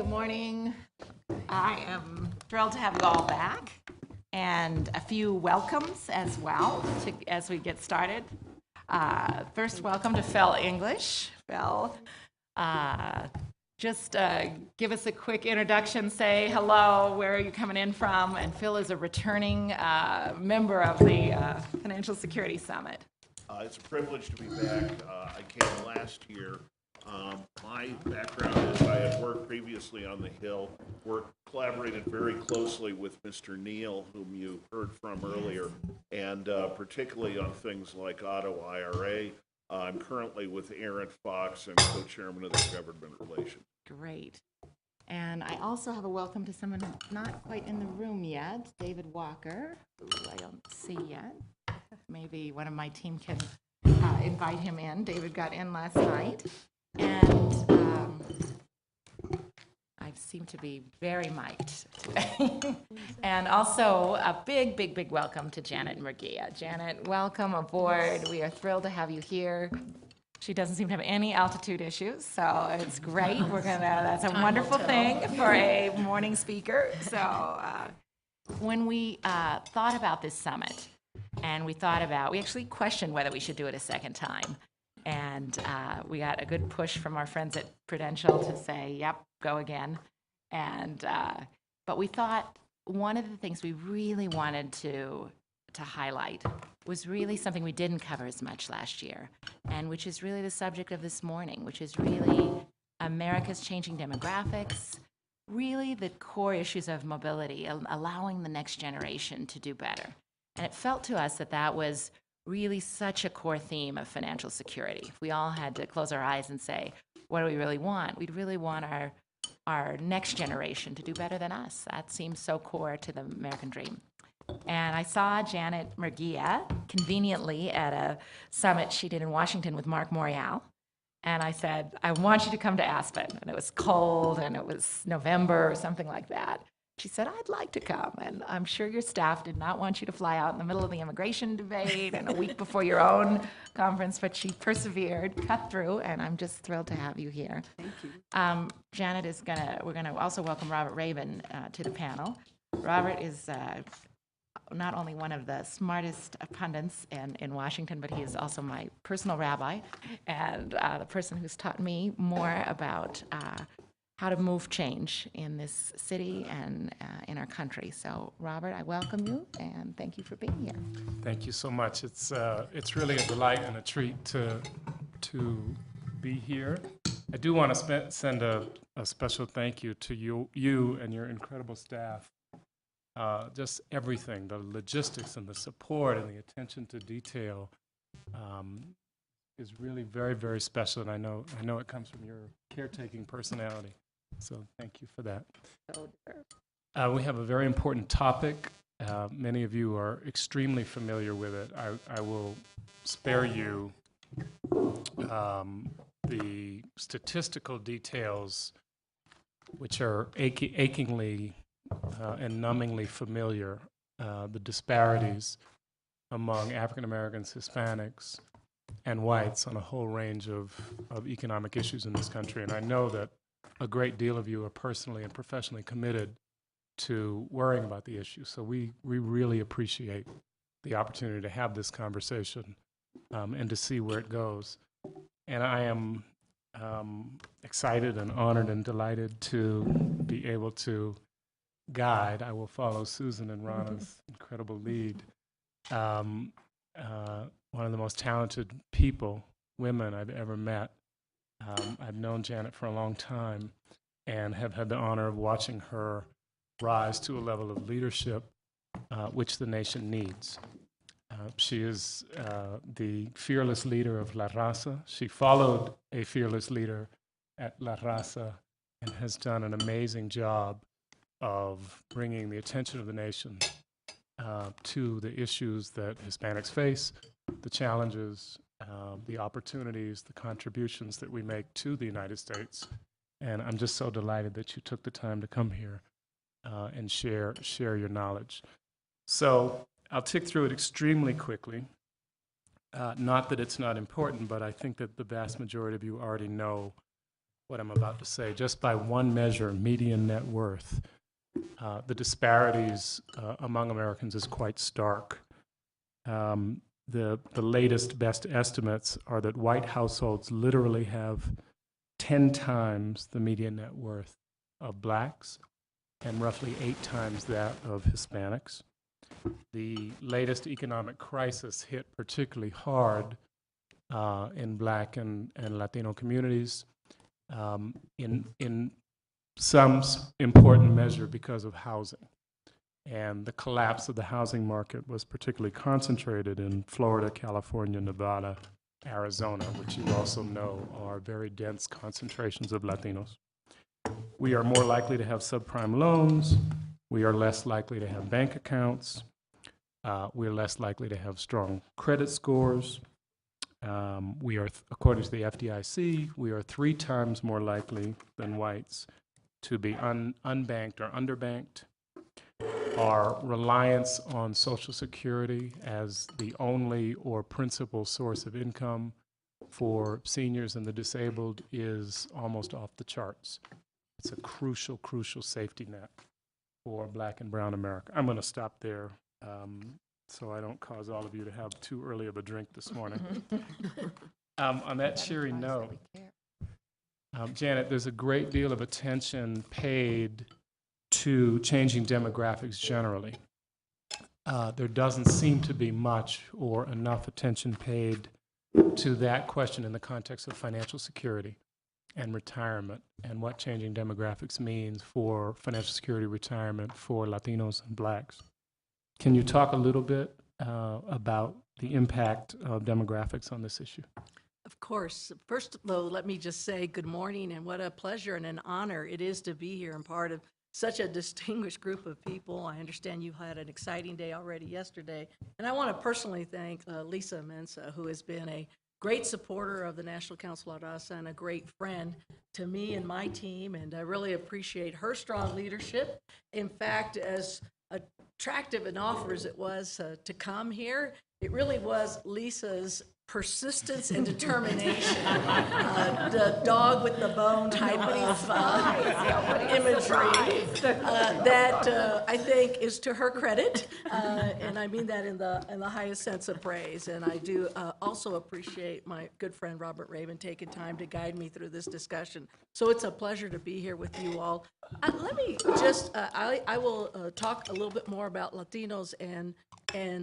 Good morning. I am thrilled to have you all back, and a few welcomes as well as we get started. First, welcome to Phil English. Phil, just give us a quick introduction, say hello, where are you coming in from? And Phil is a returning member of the Financial Security Summit. It's a privilege to be back. I came last year. My background is I had worked previously on the Hill, collaborated very closely with Mr. Neal, whom you heard from earlier, and particularly on things like auto IRA. I'm currently with Aaron Fox and co-chairman of the government relations. Great. And I also have a welcome to someone who's not quite in the room yet, David Walker, who I don't see yet. Maybe one of my team can invite him in. David got in last night. And I seem to be very mic'd today. And also a big, big, big welcome to Janet Murguia. Janet, welcome aboard. We are thrilled to have you here. She doesn't seem to have any altitude issues, so it's great. That's a wonderful thing for a morning speaker. So when we thought about this summit, and we actually questioned whether we should do it a second time. And we got a good push from our friends at Prudential to say, yep, go again. And but we thought one of the things we really wanted to highlight was really something we didn't cover as much last year, and which is really the subject of this morning, which is really America's changing demographics, really the core issues of mobility, allowing the next generation to do better. And it felt to us that that was really such a core theme of financial security. If we all had to close our eyes and say, what do we really want? We'd really want our next generation to do better than us. That seems so core to the American dream. And I saw Janet Murguia conveniently at a summit she did in Washington with Mark Morial. And I said, I want you to come to Aspen. And it was cold, and it was November or something like that. She said, I'd like to come, and I'm sure your staff did not want you to fly out in the middle of the immigration debate and a week before your own conference, but she persevered, cut through, and I'm just thrilled to have you here. Thank you. Janet we're gonna also welcome Robert Rabin to the panel. Robert is not only one of the smartest pundits in Washington, but he is also my personal rabbi, and the person who's taught me more about how to move change in this city and in our country. So, Robert, I welcome you, and thank you for being here. Thank you so much. It's really a delight and a treat to be here. I do want to send a special thank you to you and your incredible staff. Just everything, the logistics and the support and the attention to detail is really very, very special, and I know it comes from your caretaking personality. So thank you for that. We have a very important topic. Many of you are extremely familiar with it. I will spare you the statistical details, which are achingly and numbingly familiar, the disparities among African Americans, Hispanics, and whites on a whole range of economic issues in this country. And I know that a great deal of you are personally and professionally committed to worrying about the issue. So we really appreciate the opportunity to have this conversation and to see where it goes. And I am excited and honored and delighted to be able to guide. I will follow Susan and Rana's incredible lead. One of the most talented women I've ever met. I've known Janet for a long time and have had the honor of watching her rise to a level of leadership which the nation needs. She is the fearless leader of La Raza. She followed a fearless leader at La Raza and has done an amazing job of bringing the attention of the nation to the issues that Hispanics face, the challenges, the opportunities, the contributions that we make to the United States. And I'm just so delighted that you took the time to come here and share your knowledge. So I'll tick through it extremely quickly. Not that it's not important, but I think that the vast majority of you already know what I'm about to say. Just by one measure, median net worth, the disparities among Americans is quite stark. The latest best estimates are that white households literally have 10 times the median net worth of blacks and roughly 8 times that of Hispanics. The latest economic crisis hit particularly hard in black and Latino communities, in some important measure because of housing. And the collapse of the housing market was particularly concentrated in Florida, California, Nevada, Arizona, which you also know are very dense concentrations of Latinos. We are more likely to have subprime loans. We are less likely to have bank accounts. We're less likely to have strong credit scores. We are, according to the FDIC, we are 3 times more likely than whites to be unbanked or underbanked. Our reliance on Social Security as the only or principal source of income for seniors and the disabled is almost off the charts. It's a crucial, crucial safety net for Black and Brown America. I'm going to stop there so I don't cause all of you to have too early of a drink this morning. On that cheery note, Janet, there's a great deal of attention paid to changing demographics generally. There doesn't seem to be much or enough attention paid to that question in the context of financial security and retirement and what changing demographics means for financial security retirement for Latinos and Blacks. Can you talk a little bit about the impact of demographics on this issue? Of course. First, though, let me just say good morning, and what a pleasure and an honor it is to be here and part of such a distinguished group of people. I understand you've had an exciting day already yesterday, and I want to personally thank Lisa Mensa, who has been a great supporter of the National Council of Raza and a great friend to me and my team, and I really appreciate her strong leadership. In fact, as attractive an offer as it was to come here, it really was Lisa's persistence and determination, the dog with the bone type of imagery that I think is to her credit, and I mean that in the highest sense of praise. And I do also appreciate my good friend Robert Raven taking time to guide me through this discussion. So it's a pleasure to be here with you all. Let me just, I will talk a little bit more about Latinos and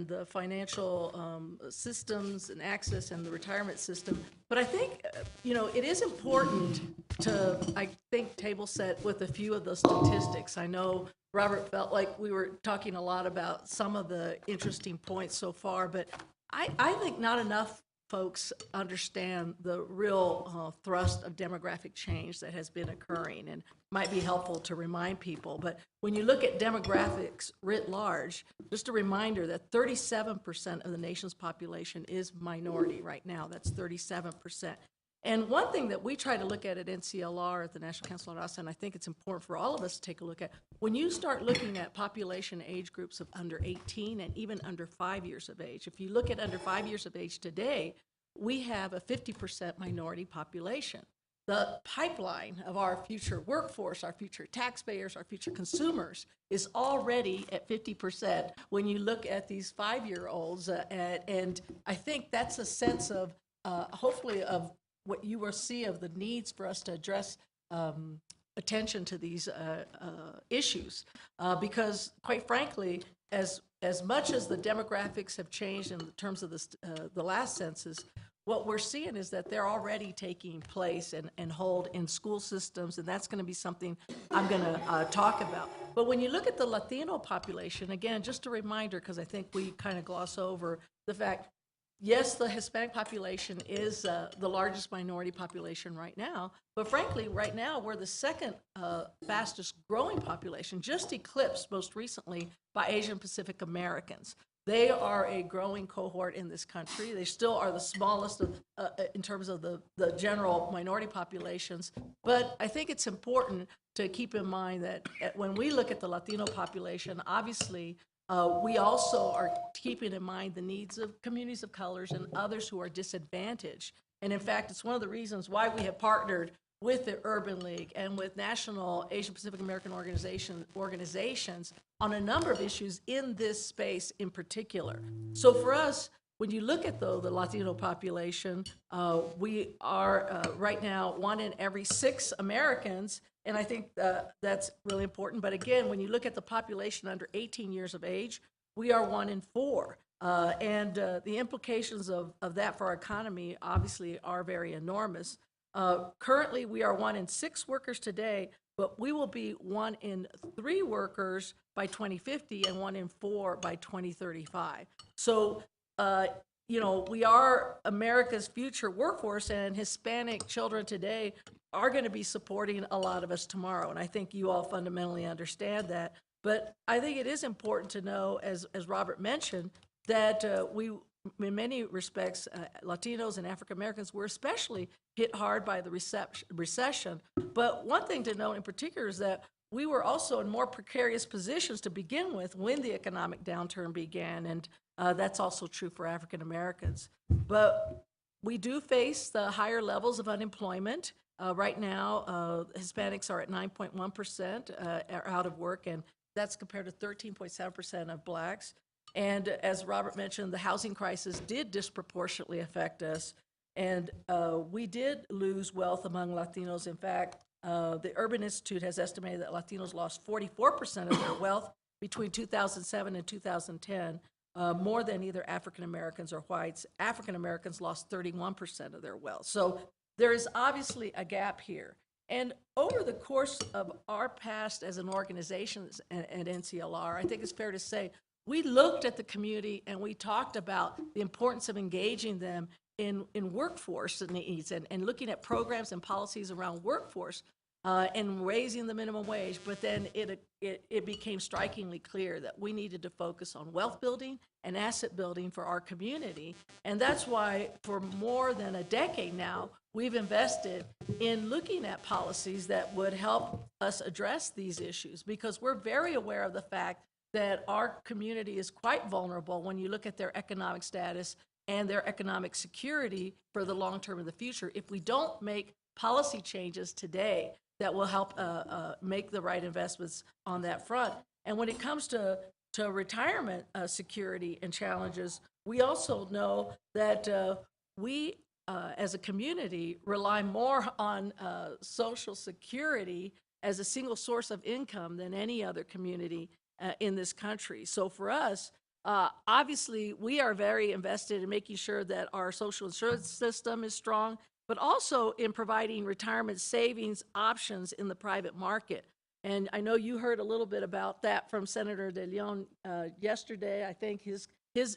the financial systems and access and the retirement system. But I think, it is important to, I think, table set with a few of the statistics. I know Robert felt like we were talking a lot about some of the interesting points so far, but I think not enough folks understand the real thrust of demographic change that has been occurring, and might be helpful to remind people. But when you look at demographics writ large, just a reminder that 37% of the nation's population is minority right now. That's 37%. And one thing that we try to look at NCLR, at the National Council of Raza, and I think it's important for all of us to take a look at, when you start looking at population age groups of under 18 and even under 5 years of age, if you look at under 5 years of age today, we have a 50% minority population. The pipeline of our future workforce, our future taxpayers, our future consumers is already at 50% when you look at these 5-year-olds. And I think that's a sense of, hopefully, of what you will see of the needs for us to address attention to these issues. Because, quite frankly, as much as the demographics have changed in terms of the last census, what we're seeing is that they're already taking place and hold in school systems, and that's going to be something I'm going to talk about. But when you look at the Latino population, again, just a reminder, because I think we kind of gloss over the fact, yes, the Hispanic population is the largest minority population right now, but frankly, right now, we're the second fastest growing population, just eclipsed most recently by Asian Pacific Americans. They are a growing cohort in this country. They still are the smallest of, in terms of the general minority populations. But I think it's important to keep in mind that when we look at the Latino population, obviously, we also are keeping in mind the needs of communities of colors and others who are disadvantaged. And in fact, it's one of the reasons why we have partnered with the Urban League and with national Asian Pacific American organizations on a number of issues in this space in particular. So for us, when you look at, though, the Latino population, we are right now 1 in every 6 Americans, and I think that's really important. But again, when you look at the population under 18 years of age, we are 1 in 4. And the implications of that for our economy obviously are very enormous. Currently, we are 1 in 6 workers today, but we will be 1 in 3 workers by 2050 and 1 in 4 by 2035. So, we are America's future workforce, and Hispanic children today are going to be supporting a lot of us tomorrow. And I think you all fundamentally understand that. But I think it is important to know, as Robert mentioned, that we, in many respects, Latinos and African Americans were especially hit hard by the recession. But one thing to note in particular is that we were also in more precarious positions to begin with when the economic downturn began, and that's also true for African Americans. But we do face the higher levels of unemployment. Right now, Hispanics are at 9.1% are out of work, and that's compared to 13.7% of blacks. And as Robert mentioned, the housing crisis did disproportionately affect us, and we did lose wealth among Latinos. In fact, the Urban Institute has estimated that Latinos lost 44% of their wealth between 2007 and 2010, more than either African Americans or whites. African Americans lost 31% of their wealth. So there is obviously a gap here. And over the course of our past as an organization at NCLR, I think it's fair to say we looked at the community and we talked about the importance of engaging them in workforce needs and looking at programs and policies around workforce and raising the minimum wage. But then it became strikingly clear that we needed to focus on wealth building and asset building for our community. And that's why for more than a decade now, we've invested in looking at policies that would help us address these issues, because we're very aware of the fact that our community is quite vulnerable when you look at their economic status and their economic security for the long term in the future. If we don't make policy changes today that will help make the right investments on that front. And when it comes to retirement security and challenges, we also know that we as a community rely more on Social Security as a single source of income than any other community in this country. So for us, obviously, we are very invested in making sure that our social insurance system is strong, but also in providing retirement savings options in the private market. And I know you heard a little bit about that from Senator De Leon yesterday. I think his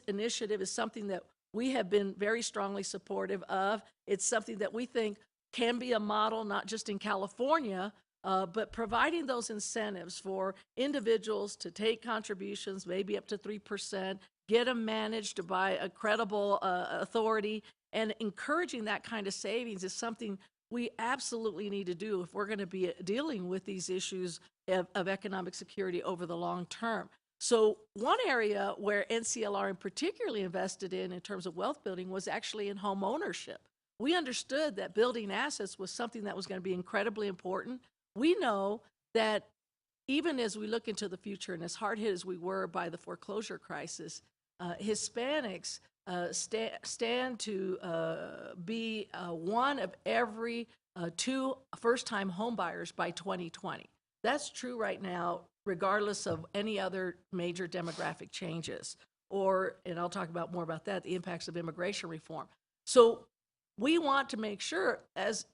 initiative is something that we have been very strongly supportive of. It's something that we think can be a model, not just in California, but providing those incentives for individuals to take contributions, maybe up to 3%, get them managed by a credible authority, and encouraging that kind of savings is something we absolutely need to do if we're going to be dealing with these issues of economic security over the long term. So one area where NCLR particularly invested in terms of wealth building was actually in home ownership. We understood that building assets was something that was going to be incredibly important. We know that even as we look into the future, and as hard hit as we were by the foreclosure crisis, Hispanics stand to be one of every 2 first-time home buyers by 2020. That's true right now, regardless of any other major demographic changes, and I'll talk about more about that, the impacts of immigration reform. So we want to make sure as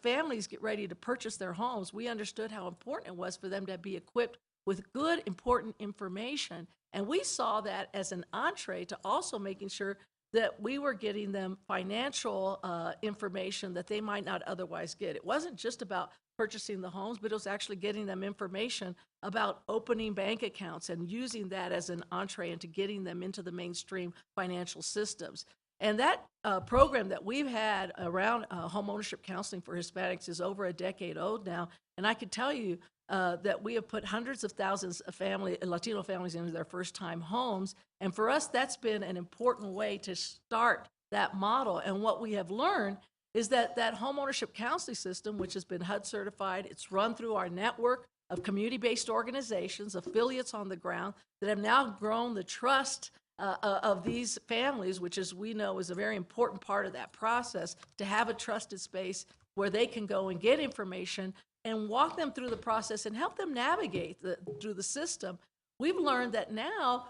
families get ready to purchase their homes, we understood how important it was for them to be equipped with good, important information. And we saw that as an entree to also making sure that we were getting them financial information that they might not otherwise get. It wasn't just about purchasing the homes, but it was actually getting them information about opening bank accounts and using that as an entree into getting them into the mainstream financial systems. And that program that we've had around home ownership counseling for Hispanics is over a decade old now. And I can tell you that we have put hundreds of thousands of Latino families into their first-time homes. And for us, that's been an important way to start that model. And what we have learned is that homeownership counseling system, which has been HUD certified, it's run through our network of community-based organizations, affiliates on the ground that have now grown the trust of these families, which, as we know, is a very important part of that process, to have a trusted space where they can go and get information and walk them through the process and help them navigate through the system. We've learned that now,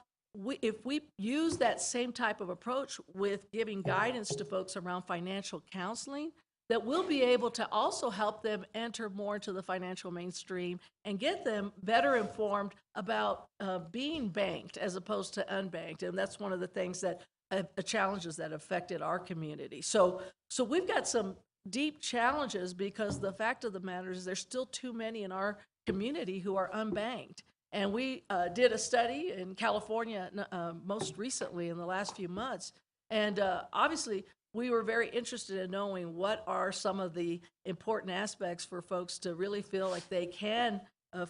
if we use that same type of approach with giving guidance to folks around financial counseling, that we'll be able to also help them enter more into the financial mainstream and get them better informed about being banked as opposed to unbanked. And that's one of the things that challenges that affected our community. So we've got some deep challenges because the fact of the matter is there's still too many in our community who are unbanked. And we did a study in California most recently in the last few months. And obviously, we were very interested in knowing what are some of the important aspects for folks to really feel like they can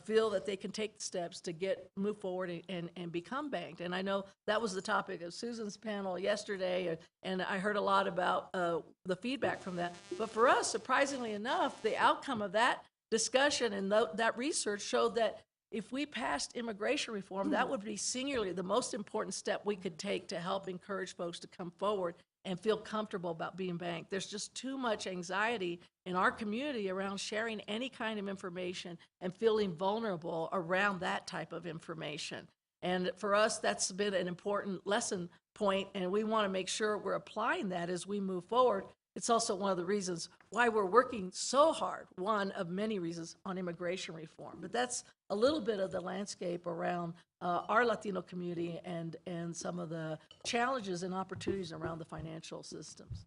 feel that they can take the steps to move forward and become banked. And I know that was the topic of Susan's panel yesterday, and I heard a lot about the feedback from that. But for us, surprisingly enough, the outcome of that discussion and that research showed that if we passed immigration reform, that would be singularly the most important step we could take to help encourage folks to come forward and feel comfortable about being banked. There's just too much anxiety in our community around sharing any kind of information and feeling vulnerable around that type of information. And for us, that's been an important lesson point, and we want to make sure we're applying that as we move forward. It's also one of the reasons why we're working so hard, one of many reasons, on immigration reform. But that's a little bit of the landscape around our Latino community and some of the challenges and opportunities around the financial systems.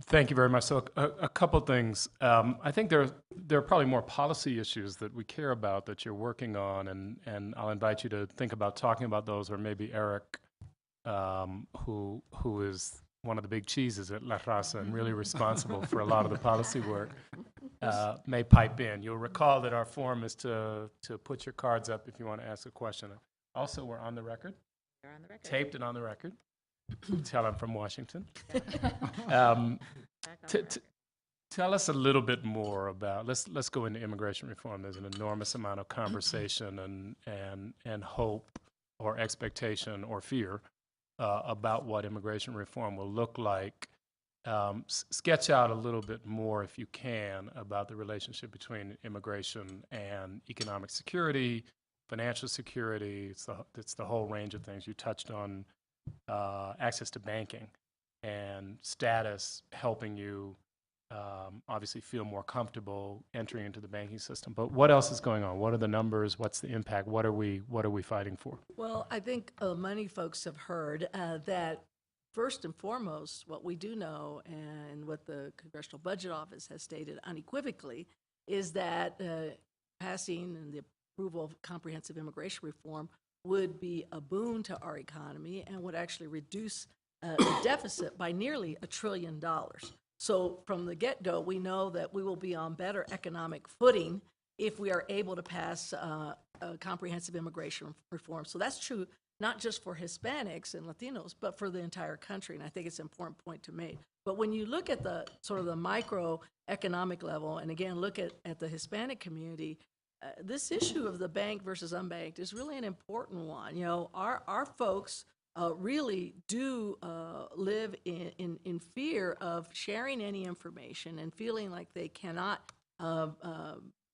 Thank you very much. So a couple things. I think there are probably more policy issues that we care about that you're working on, and I'll invite you to think about talking about those, or maybe Eric, who is one of the big cheeses at La Raza and really responsible for a lot of the policy work, may pipe in. You'll recall that our form is to put your cards up if you want to ask a question. Also, we're on the record. You're on the record. Taped and on the record. Tell I'm from Washington. Back on the record. Tell us a little bit more about, let's go into immigration reform. There's an enormous amount of conversation and hope or expectation or fear about what immigration reform will look like. Sketch out a little bit more, if you can, about the relationship between immigration and economic security, financial security. It's the whole range of things. You touched on access to banking and status helping you obviously feel more comfortable entering into the banking system. But what else is going on? What are the numbers? What's the impact? What are we fighting for? Well, I think many folks have heard that first and foremost, what we do know and what the Congressional Budget Office has stated unequivocally is that passing and the approval of comprehensive immigration reform would be a boon to our economy and would actually reduce the deficit by nearly $1 trillion. So from the get-go, we know that we will be on better economic footing if we are able to pass comprehensive immigration reform. So that's true not just for Hispanics and Latinos, but for the entire country, and I think it's an important point to make. But when you look at the sort of the microeconomic level, and again, look at the Hispanic community, this issue of the bank versus unbanked is really an important one. You know, our folks really do live in fear of sharing any information and feeling like they cannot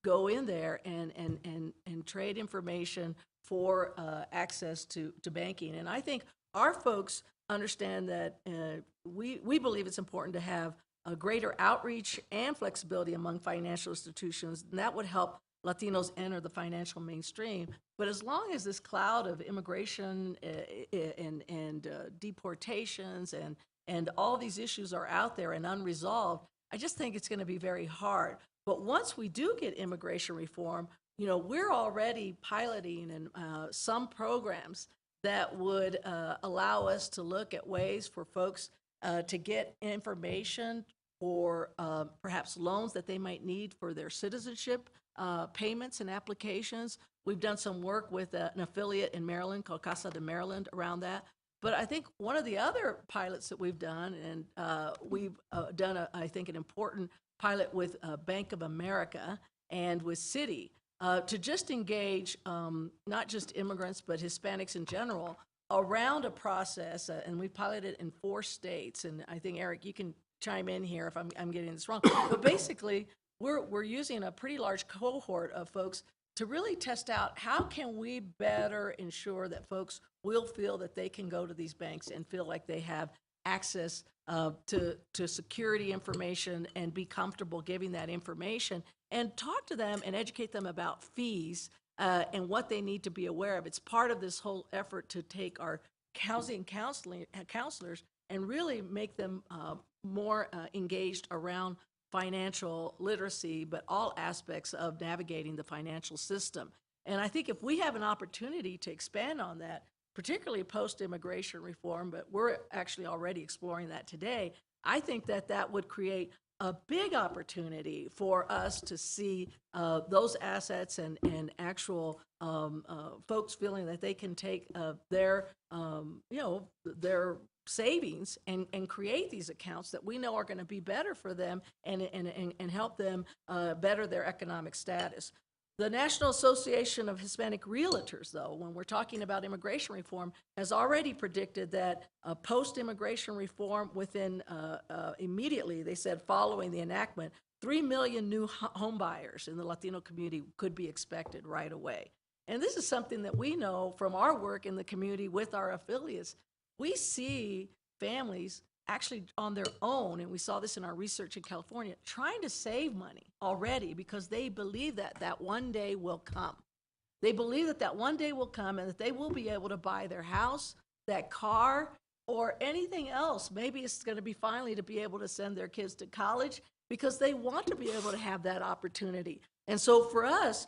go in there and trade information for access to banking. And I think our folks understand that we believe it's important to have a greater outreach and flexibility among financial institutions, and that would help Latinos enter the financial mainstream. But as long as this cloud of immigration and deportations and all these issues are out there and unresolved, I just think it's going to be very hard. But once we do get immigration reform, you know, we're already piloting some programs that would allow us to look at ways for folks to get information or perhaps loans that they might need for their citizenship payments and applications. We've done some work with an affiliate in Maryland called Casa de Maryland around that. But I think one of the other pilots that we've done, and we've done, I think, an important pilot with Bank of America and with Citi, to just engage not just immigrants, but Hispanics in general around a process, and we piloted in 4 states. And I think, Eric, you can chime in here if I'm getting this wrong. But basically, we're using a pretty large cohort of folks to really test out how can we better ensure that folks will feel that they can go to these banks and feel like they have access to security information and be comfortable giving that information, and talk to them and educate them about fees and what they need to be aware of. It's part of this whole effort to take our housing counselors and really make them more engaged around financial literacy, but all aspects of navigating the financial system. And I think if we have an opportunity to expand on that, particularly post-immigration reform, but we're actually already exploring that today, I think that that would create a big opportunity for us to see those assets and actual folks feeling that they can take their, their savings and create these accounts that we know are going to be better for them and help them better their economic status. The National Association of Hispanic Realtors, though, when we're talking about immigration reform, has already predicted that post-immigration reform within immediately, they said following the enactment, 3 million new home buyers in the Latino community could be expected right away. And this is something that we know from our work in the community with our affiliates. We see families actually on their own, and we saw this in our research in California, trying to save money already because they believe that that one day will come. They believe that that one day will come and that they will be able to buy their house, that car, or anything else. Maybe it's going to be finally to be able to send their kids to college because they want to be able to have that opportunity. And so for us,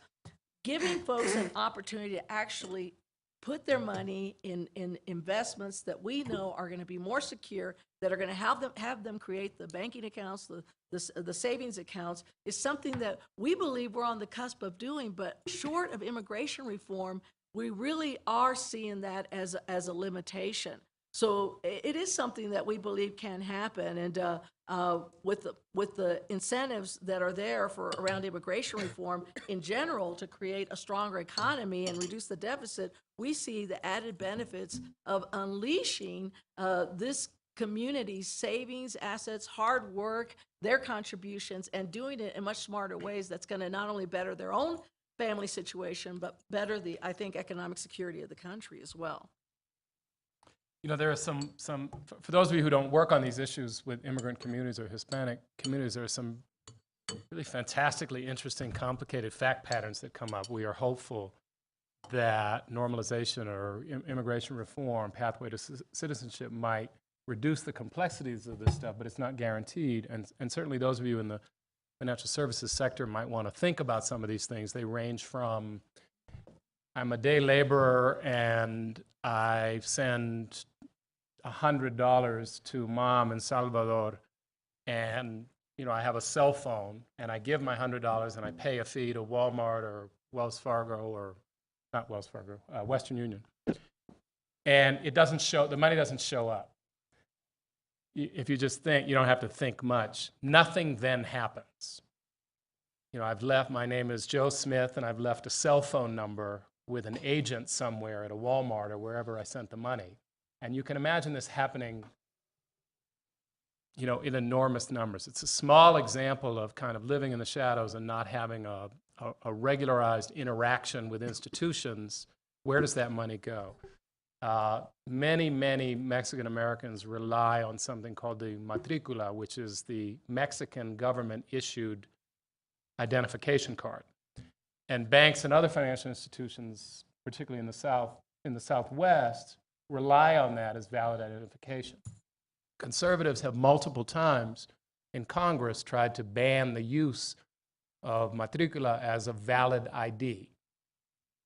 giving folks an opportunity to actually put their money in investments that we know are going to be more secure, that are going to have them create the banking accounts, the savings accounts, is something that we believe we're on the cusp of doing. But short of immigration reform, we really are seeing that as a limitation. So it is something that we believe can happen, and with the incentives that are there for around immigration reform in general to create a stronger economy and reduce the deficit, we see the added benefits of unleashing this community's savings, assets, hard work, their contributions, and doing it in much smarter ways that's going to not only better their own family situation, but better the, I think, economic security of the country as well. You know, there are some, for those of you who don't work on these issues with immigrant communities or Hispanic communities, there are some really fantastically interesting, complicated fact patterns that come up. We are hopeful that normalization or immigration reform, pathway to citizenship might reduce the complexities of this stuff, but it's not guaranteed. And certainly those of you in the financial services sector might want to think about some of these things. They range from, I'm a day laborer and I send $100 to mom in Salvador, and I have a cell phone, and I give my $100 and I pay a fee to Walmart or Wells Fargo, or not Wells Fargo, Western Union, and it doesn't show, the money doesn't show up. If you just think, you don't have to think much. Nothing then happens. I've left, my name is Joe Smith, and I've left a cell phone number with an agent somewhere at a Walmart or wherever I sent the money. And you can imagine this happening, in enormous numbers. It's a small example of kind of living in the shadows and not having a regularized interaction with institutions. Where does that money go? Many, many Mexican Americans rely on something called the matricula, which is the Mexican government-issued identification card. And banks and other financial institutions, particularly in the Southwest, rely on that as valid identification. Conservatives have multiple times in Congress tried to ban the use of matricula as a valid ID.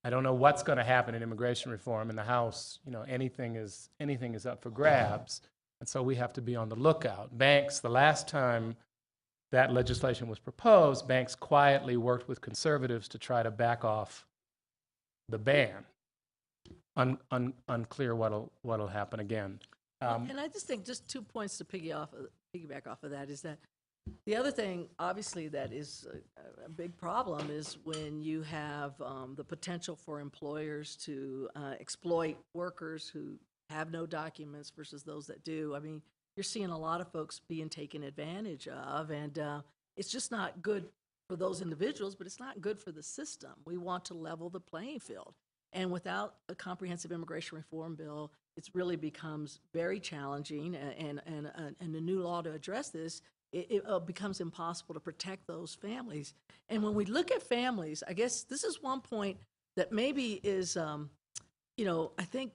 I don't know what's going to happen in immigration reform in the House. Anything is up for grabs, and so we have to be on the lookout. Banks, the last time that legislation was proposed, banks quietly worked with conservatives to try to back off the ban. unclear what'll happen again. And I just think just 2 points to piggyback off of that is that the other thing, obviously, that is a big problem is when you have the potential for employers to exploit workers who have no documents versus those that do. I mean, you're seeing a lot of folks being taken advantage of, and it's just not good for those individuals, but it's not good for the system. We want to level the playing field. And without a comprehensive immigration reform bill, it really becomes very challenging, and a new law to address this, it becomes impossible to protect those families. And when we look at families, I guess this is one point that maybe is, I think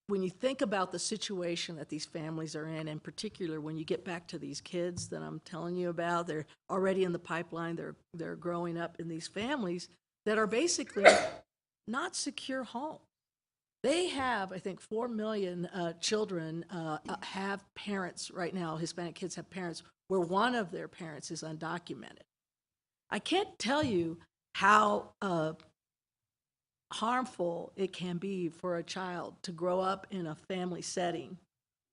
when you think about the situation that these families are in particular, when you get back to these kids that I'm telling you about, they're already in the pipeline, they're growing up in these families that are basically not secure homes. They have, I think, 4 million children have parents right now, Hispanic kids have parents where one of their parents is undocumented. I can't tell you how harmful it can be for a child to grow up in a family setting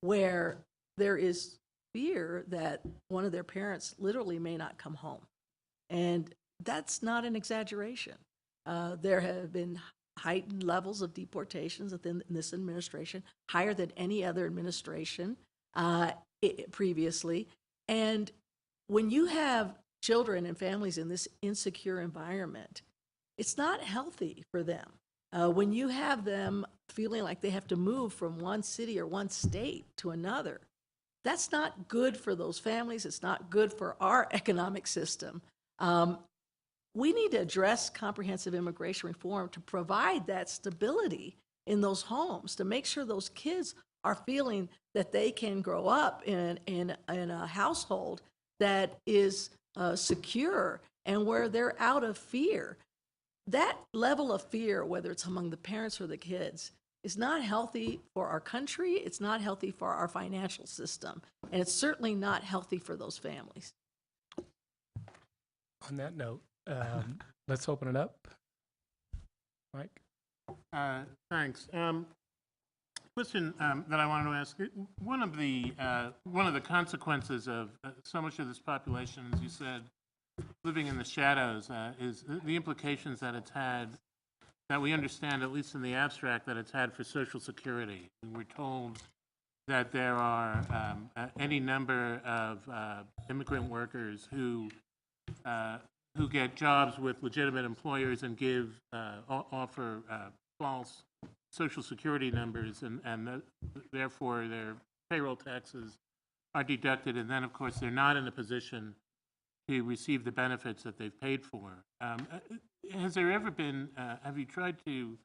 where there is fear that one of their parents literally may not come home. And that's not an exaggeration. There have been heightened levels of deportations within this administration, higher than any other administration previously. And when you have children and families in this insecure environment, it's not healthy for them. When you have them feeling like they have to move from one city or one state to another, that's not good for those families. It's not good for our economic system. We need to address comprehensive immigration reform to provide that stability in those homes, to make sure those kids are feeling that they can grow up in a household that is secure and where they're out of fear. That level of fear, whether it's among the parents or the kids, is not healthy for our country. It's not healthy for our financial system. And it's certainly not healthy for those families. On that note, let's open it up. Mike? Thanks. Question that I wanted to ask: one of the consequences of so much of this population, as you said, living in the shadows, is the implications that it's had, that we understand, at least in the abstract, that it's had for Social Security. And we're told that there are any number of immigrant workers who get jobs with legitimate employers and offer false Social Security numbers, and therefore their payroll taxes are deducted, and then, of course, they're not in a position to receive the benefits that they've paid for. Has there ever been, have you tried to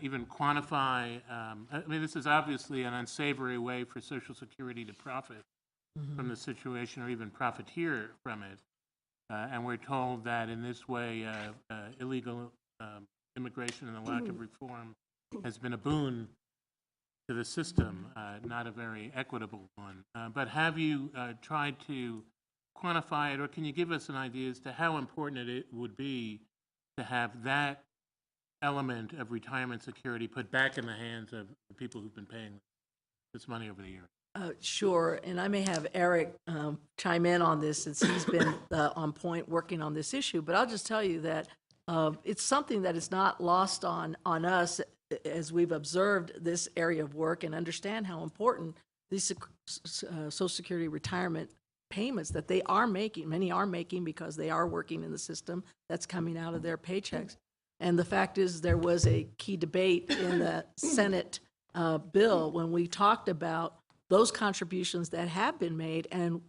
even quantify, I mean, this is obviously an unsavory way for Social Security to profit from the situation, or even profiteer from it. And we're told that in this way, illegal immigration and the lack of reform has been a boon to the system, not a very equitable one. But have you tried to quantify it, or can you give us an idea as to how important it would be to have that element of retirement security put back in the hands of the people who've been paying this money over the years? Sure, and I may have Eric chime in on this since he's been on point working on this issue, but I'll just tell you that it's something that is not lost on us as we've observed this area of work and understand how important these Social Security retirement payments that they are making, many are making because they are working in the system that's coming out of their paychecks. And the fact is there was a key debate in the Senate bill when we talked about those contributions that have been made and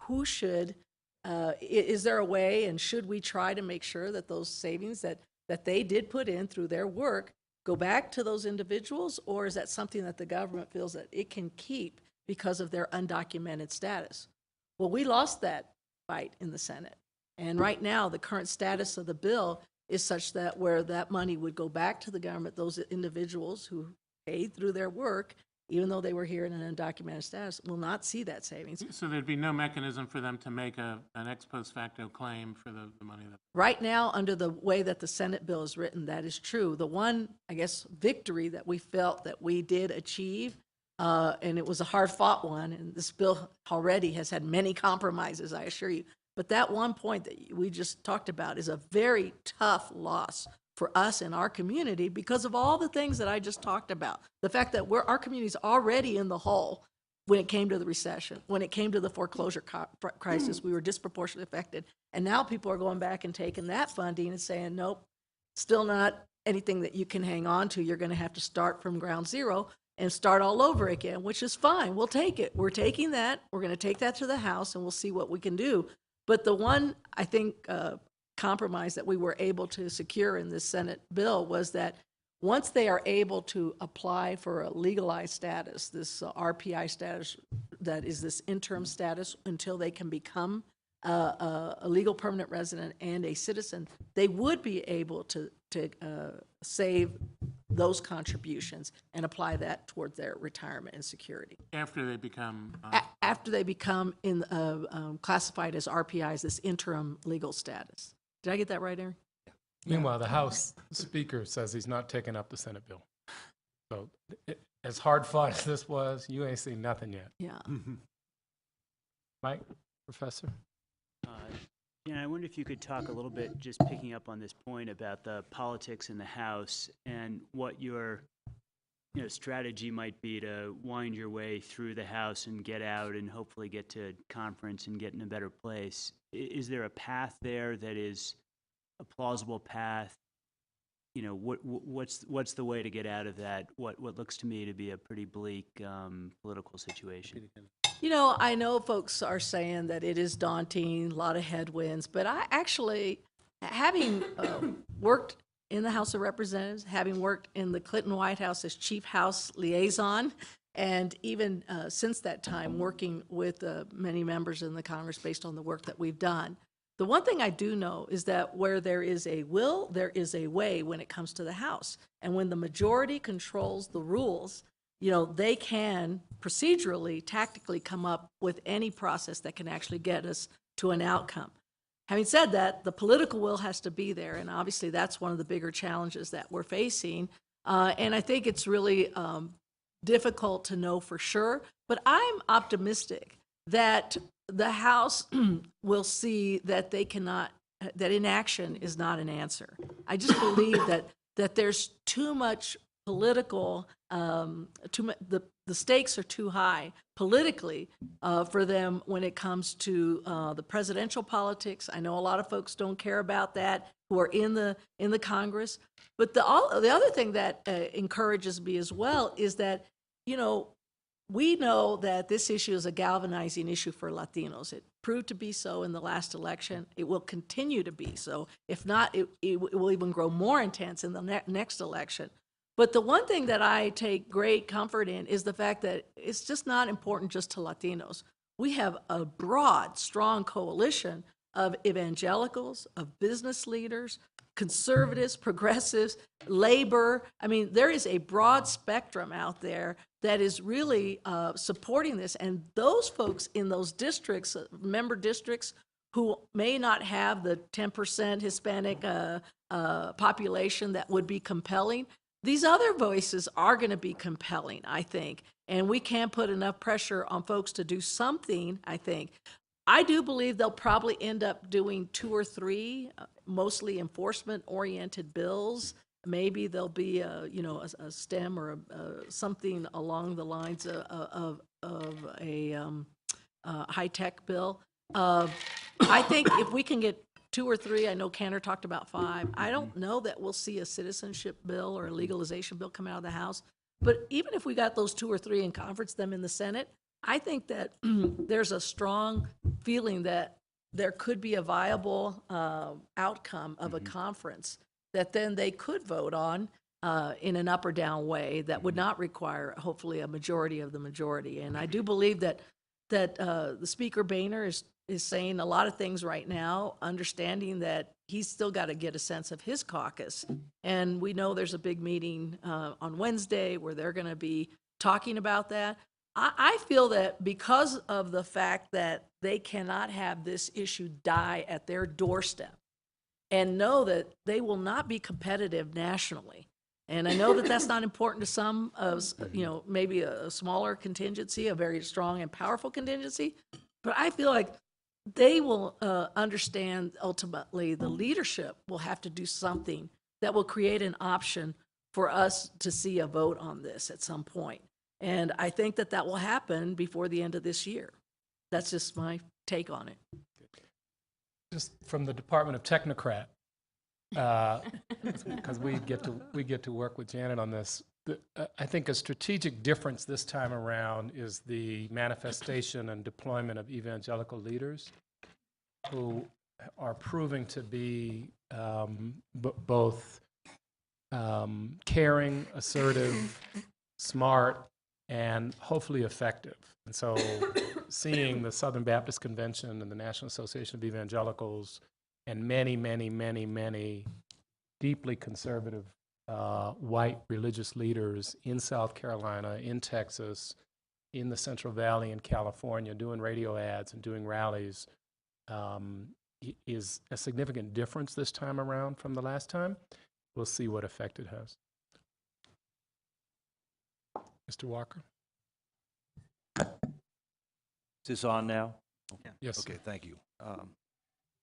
who should, is there a way and should we try to make sure that those savings that they did put in through their work go back to those individuals, or is that something that the government feels that it can keep because of their undocumented status? Well, we lost that fight in the Senate. And right now, the current status of the bill is such that where that money would go back to the government, those individuals who paid through their work, even though they were here in an undocumented status, will not see that savings. So there'd be no mechanism for them to make an ex post facto claim for the money that? Right now, under the way that the Senate bill is written, that is true. The one, I guess, victory that we felt that we did achieve, and it was a hard-fought one, and this bill already has had many compromises, I assure you. But that one point that we just talked about is a very tough loss for us in our community because of all the things that I just talked about. The fact that our community's already in the hole when it came to the recession, when it came to the foreclosure crisis, we were disproportionately affected. And now people are going back and taking that funding and saying, nope, still not anything that you can hang on to. You're going to have to start from ground zero and start all over again, which is fine. We'll take it. We're taking that. We're going to take that to the House, and we'll see what we can do. But the one, I think, compromise that we were able to secure in this Senate bill was that once they are able to apply for a legalized status, this RPI status, that is this interim status until they can become a legal permanent resident and a citizen, they would be able to save those contributions and apply that toward their retirement and security. After they become? After they become classified as RPIs, this interim legal status. Did I get that right, Aaron? Meanwhile, the House Speaker says he's not taking up the Senate bill. So as hard fought as this was, you ain't seen nothing yet. Yeah. Mike, Professor? Yeah, I wonder if you could talk a little bit, just picking up on this point about the politics in the House and what your strategy might be to wind your way through the House and get out and hopefully get to conference and get in a better place. Is there a path there that is a plausible path? What's the way to get out of that? What looks to me to be a pretty bleak political situation. I know folks are saying that it is daunting, a lot of headwinds, but I actually, having worked in the House of Representatives, having worked in the Clinton White House as chief House liaison, and even since that time working with many members in the Congress based on the work that we've done, the one thing I do know is that where there is a will, there is a way when it comes to the House. And when the majority controls the rules, they can procedurally, tactically come up with any process that can actually get us to an outcome. Having said that, the political will has to be there, and obviously that's one of the bigger challenges that we're facing. And I think it's really difficult to know for sure, but I'm optimistic that the House will see that that inaction is not an answer. I just believe that there's too much political, the stakes are too high politically for them when it comes to the presidential politics. I know a lot of folks don't care about that who are in the Congress, but the other thing that encourages me as well is that we know that this issue is a galvanizing issue for Latinos. It proved to be so in the last election. It will continue to be so. If not, it will even grow more intense in the next election. But the one thing that I take great comfort in is the fact that it's just not important just to Latinos. We have a broad, strong coalition of evangelicals, of business leaders, conservatives, progressives, labor. I mean, there is a broad spectrum out there that is really supporting this. And those folks in those districts, member districts, who may not have the 10% Hispanic population that would be compelling, these other voices are going to be compelling, I think. And we can't put enough pressure on folks to do something, I think. I do believe they'll probably end up doing 2 or 3, mostly enforcement-oriented bills. Maybe there'll be a STEM or something along the lines of a high-tech bill. I think if we can get 2 or 3, I know Cantor talked about 5. I don't know that we'll see a citizenship bill or a legalization bill come out of the House. But even if we got those 2 or 3 and conference them in the Senate, I think that there's a strong feeling that there could be a viable outcome of a conference that then they could vote on in an up or down way that would not require, hopefully, a majority of the majority. And I do believe that the Speaker Boehner is saying a lot of things right now, understanding that he's still got to get a sense of his caucus. And we know there's a big meeting on Wednesday where they're going to be talking about that. I feel that because of the fact that they cannot have this issue die at their doorstep and know that they will not be competitive nationally. And I know that that's not important to some, maybe a smaller contingency, a very strong and powerful contingency, but I feel like they will understand ultimately the leadership will have to do something that will create an option for us to see a vote on this at some point. And I think that that will happen before the end of this year. That's just my take on it. Just from the Department of Technocrat, because we get to work with Janet on this. I think a strategic difference this time around is the manifestation and deployment of evangelical leaders who are proving to be both caring, assertive, smart, and hopefully effective. And so seeing the Southern Baptist Convention and the National Association of Evangelicals and many, many, many, many deeply conservative white religious leaders in South Carolina, in Texas, in the Central Valley in California, doing radio ads and doing rallies is a significant difference this time around from the last time. We'll see what effect it has. Mr. Walker? Is this on now? Yes. Okay, thank you.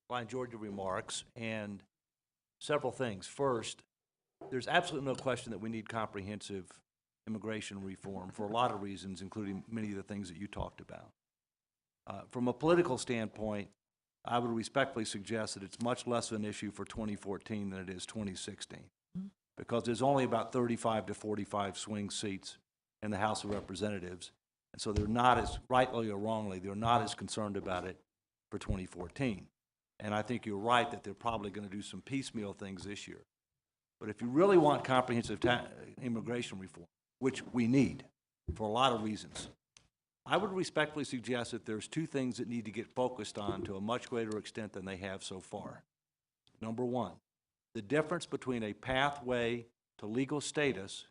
I enjoyed your remarks and several things. First, there's absolutely no question that we need comprehensive immigration reform for a lot of reasons, including many of the things that you talked about. From a political standpoint, I would respectfully suggest that it's much less of an issue for 2014 than it is 2016, because there's only about 35 to 45 swing seats in the House of Representatives, and so they're not as, rightly or wrongly, they're not as concerned about it for 2014. And I think you're right that they're probably going to do some piecemeal things this year. But if you really want comprehensive immigration reform, which we need for a lot of reasons, I would respectfully suggest that there's two things that need to get focused on to a much greater extent than they have so far. Number one, the difference between a pathway to legal status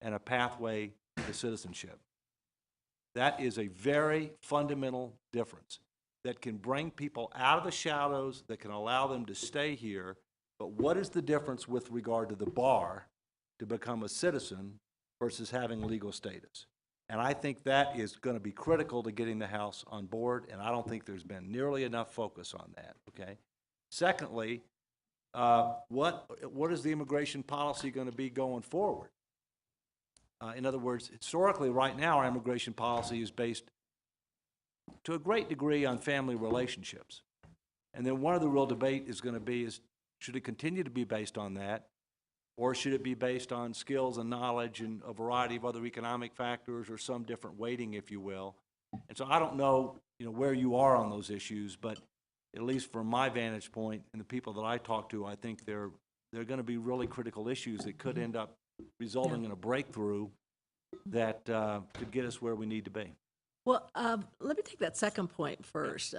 and a pathway to citizenship. That is a very fundamental difference that can bring people out of the shadows, that can allow them to stay here. But what is the difference with regard to the bar to become a citizen versus having legal status? And I think that is going to be critical to getting the House on board, and I don't think there's been nearly enough focus on that, okay? Secondly, what is the immigration policy going to be going forward? In other words, historically, right now, our immigration policy is based to a great degree on family relationships. And then one of the real debate is going to be is, should it continue to be based on that, or should it be based on skills and knowledge and a variety of other economic factors, or some different weighting, if you will? And so I don't know, where you are on those issues, but at least from my vantage point and the people that I talk to, I think they're going to be really critical issues that could end up resulting in a breakthrough that could get us where we need to be. Well, let me take that second point first.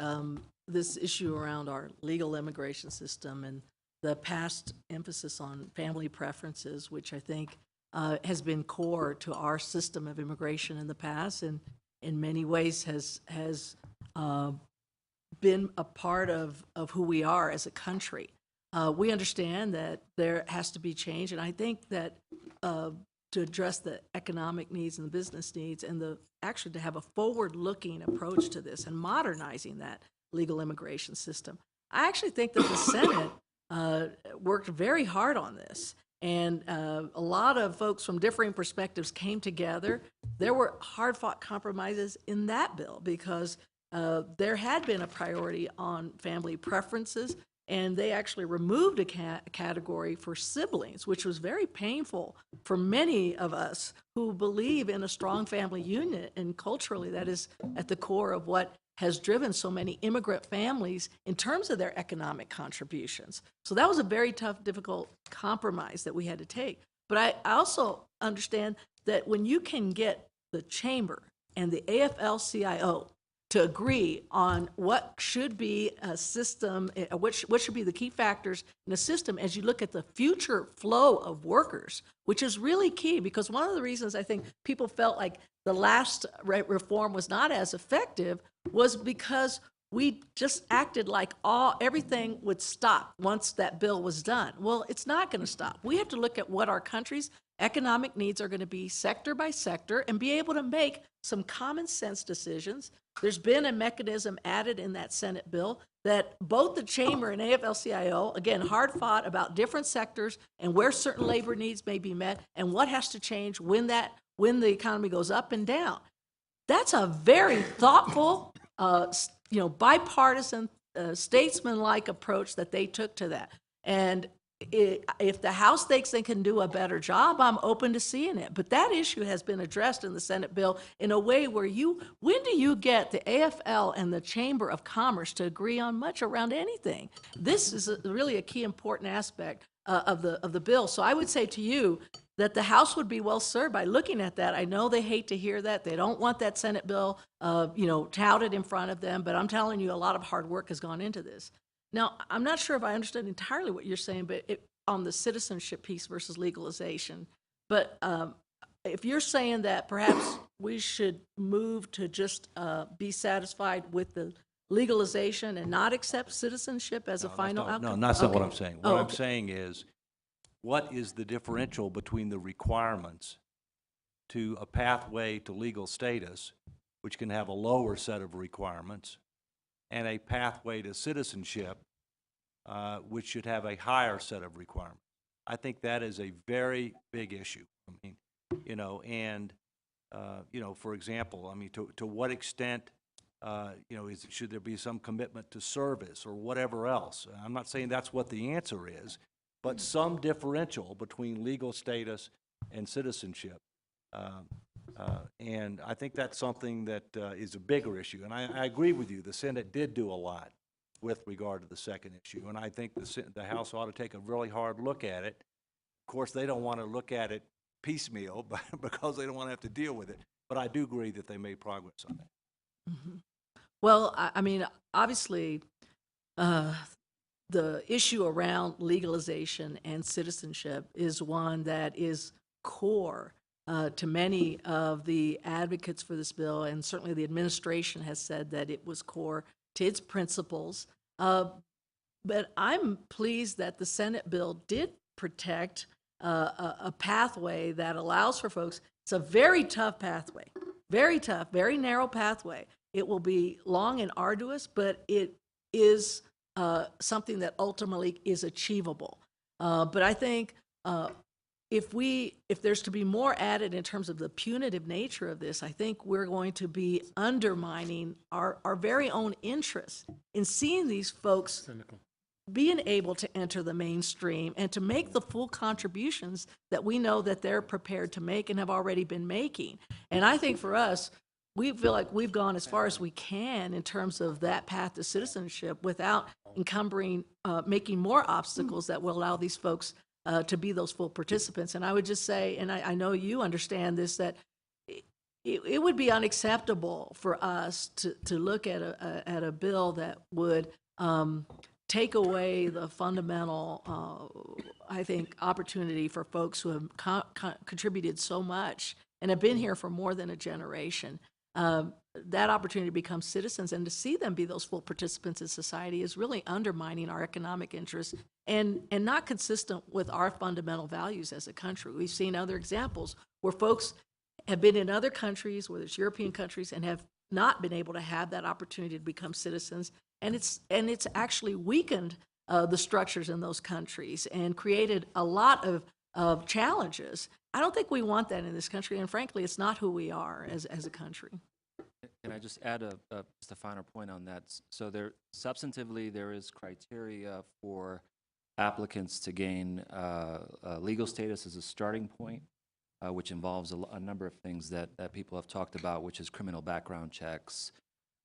This issue around our legal immigration system and the past emphasis on family preferences, which I think has been core to our system of immigration in the past, and in many ways has been a part of who we are as a country. We understand that there has to be change, and I think that to address the economic needs and the business needs, and actually to have a forward-looking approach to this and modernizing that legal immigration system. I actually think that the Senate worked very hard on this, and a lot of folks from differing perspectives came together. There were hard-fought compromises in that bill because there had been a priority on family preferences, and they actually removed a category for siblings, which was very painful for many of us who believe in a strong family unit, and culturally that is at the core of what has driven so many immigrant families in terms of their economic contributions. So that was a very tough, difficult compromise that we had to take. But I also understand that when you can get the chamber and the AFL-CIO to agree on what should be a system, what should be the key factors in a system as you look at the future flow of workers, which is really key, because one of the reasons I think people felt like the last reform was not as effective was because we just acted like everything would stop once that bill was done. Well, it's not going to stop. We have to look at what our country's economic needs are going to be sector by sector and be able to make some common sense decisions. There's been a mechanism added in that Senate bill that both the Chamber and AFL-CIO, again, hard fought about different sectors and where certain labor needs may be met and what has to change when the economy goes up and down. That's a very thoughtful, bipartisan, statesman-like approach that they took to that. And if the House thinks they can do a better job, I'm open to seeing it. But that issue has been addressed in the Senate bill in a way where when do you get the AFL and the Chamber of Commerce to agree on much around anything? This is really a key important aspect of the bill. So I would say to you that the House would be well served by looking at that. I know they hate to hear that. They don't want that Senate bill, touted in front of them, but I'm telling you, a lot of hard work has gone into this. Now, I'm not sure if I understood entirely what you're saying, but on the citizenship piece versus legalization. But if you're saying that perhaps we should move to just be satisfied with the legalization and not accept citizenship as a final outcome? No, that's not what Okay. I'm saying. Oh, What I'm okay. saying is, what is the differential between the requirements to a pathway to legal status, which can have a lower set of requirements, and a pathway to citizenship, which should have a higher set of requirements? I think that is a very big issue. I mean, for example, to what extent, should there be some commitment to service or whatever else? I'm not saying that's what the answer is, but some differential between legal status and citizenship. And I think that's something that is a bigger issue. And I agree with you. The Senate did do a lot with regard to the second issue, and I think the House ought to take a really hard look at it. Of course, they don't want to look at it piecemeal because they don't want to have to deal with it. But I do agree that they made progress on that. Mm-hmm. Well, obviously, the issue around legalization and citizenship is one that is core to many of the advocates for this bill, and certainly the administration has said that it was core to its principles. But I'm pleased that the Senate bill did protect a pathway that allows for folks. It's a very tough pathway, very tough, very narrow pathway. It will be long and arduous, but it is something that ultimately is achievable. But I think if there's to be more added in terms of the punitive nature of this, I think we're going to be undermining our very own interests in seeing these folks being able to enter the mainstream and to make the full contributions that we know that they're prepared to make and have already been making. And I think for us, we feel like we've gone as far as we can in terms of that path to citizenship without making more obstacles that will allow these folks to be those full participants. And I would just say, and I know you understand this, that it would be unacceptable for us to look at a bill that would take away the fundamental, I think, opportunity for folks who have contributed so much and have been here for more than a generation. That opportunity to become citizens and to see them be those full participants in society is really undermining our economic interests and not consistent with our fundamental values as a country. We've seen other examples where folks have been in other countries, whether it's European countries, and have not been able to have that opportunity to become citizens. And it's actually weakened the structures in those countries and created a lot of challenges. I don't think we want that in this country, and frankly, it's not who we are as a country. Can I just add just a finer point on that? So substantively, there is criteria for applicants to gain legal status as a starting point, which involves a number of things that people have talked about, which is criminal background checks,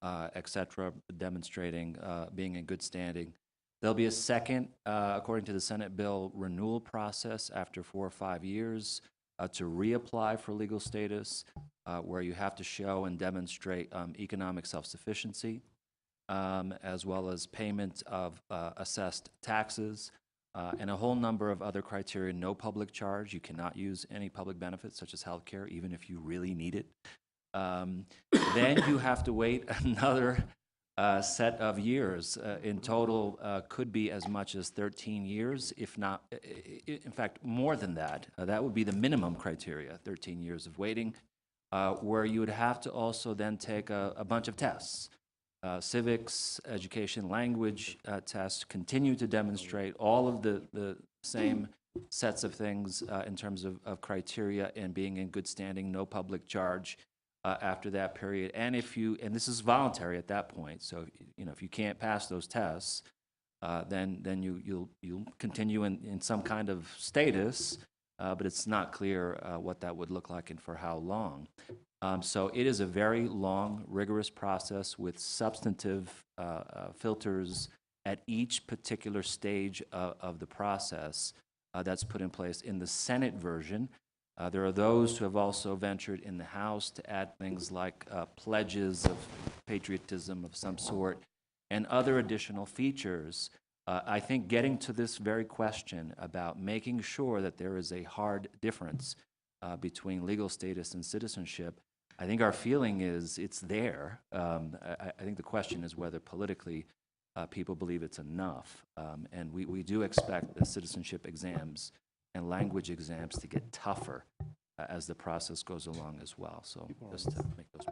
et cetera, demonstrating being in good standing. There'll be a second, according to the Senate bill, renewal process after 4 or 5 years to reapply for legal status. where you have to show and demonstrate economic self-sufficiency, as well as payment of assessed taxes, and a whole number of other criteria. No public charge. You cannot use any public benefits, such as health care, even if you really need it. Then you have to wait another set of years. In total, could be as much as 13 years, if not, in fact, more than that. That would be the minimum criteria, 13 years of waiting, where you would have to also then take a bunch of tests. Civics, education, language tests, continue to demonstrate all of the same sets of things in terms of criteria and being in good standing, no public charge after that period. And and this is voluntary at that point, so if you can't pass those tests, then you'll continue in some kind of status, but it's not clear what that would look like and for how long. So it is a very long, rigorous process with substantive filters at each particular stage of the process that's put in place. In the Senate version, there are those who have also ventured in the House to add things like pledges of patriotism of some sort and other additional features. I think getting to this very question about making sure that there is a hard difference between legal status and citizenship, I think our feeling is it's there. I think the question is whether politically people believe it's enough. And we do expect the citizenship exams and language exams to get tougher as the process goes along as well. So just to make those.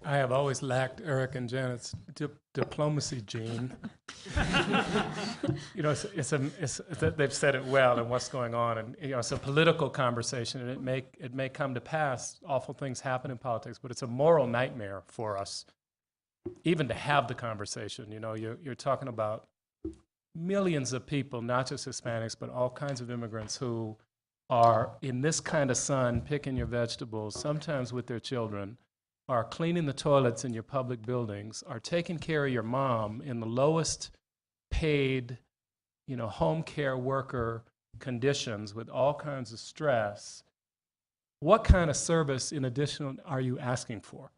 I have always lacked Eric and Janet's diplomacy gene. They've said it well and what's going on, and it's a political conversation, and it may come to pass. Awful things happen in politics, but it's a moral nightmare for us, even to have the conversation. You're talking about millions of people, not just Hispanics, but all kinds of immigrants who are in this kind of sun picking your vegetables, sometimes with their children, are cleaning the toilets in your public buildings, are taking care of your mom in the lowest paid, home care worker conditions with all kinds of stress. What kind of service in addition are you asking for?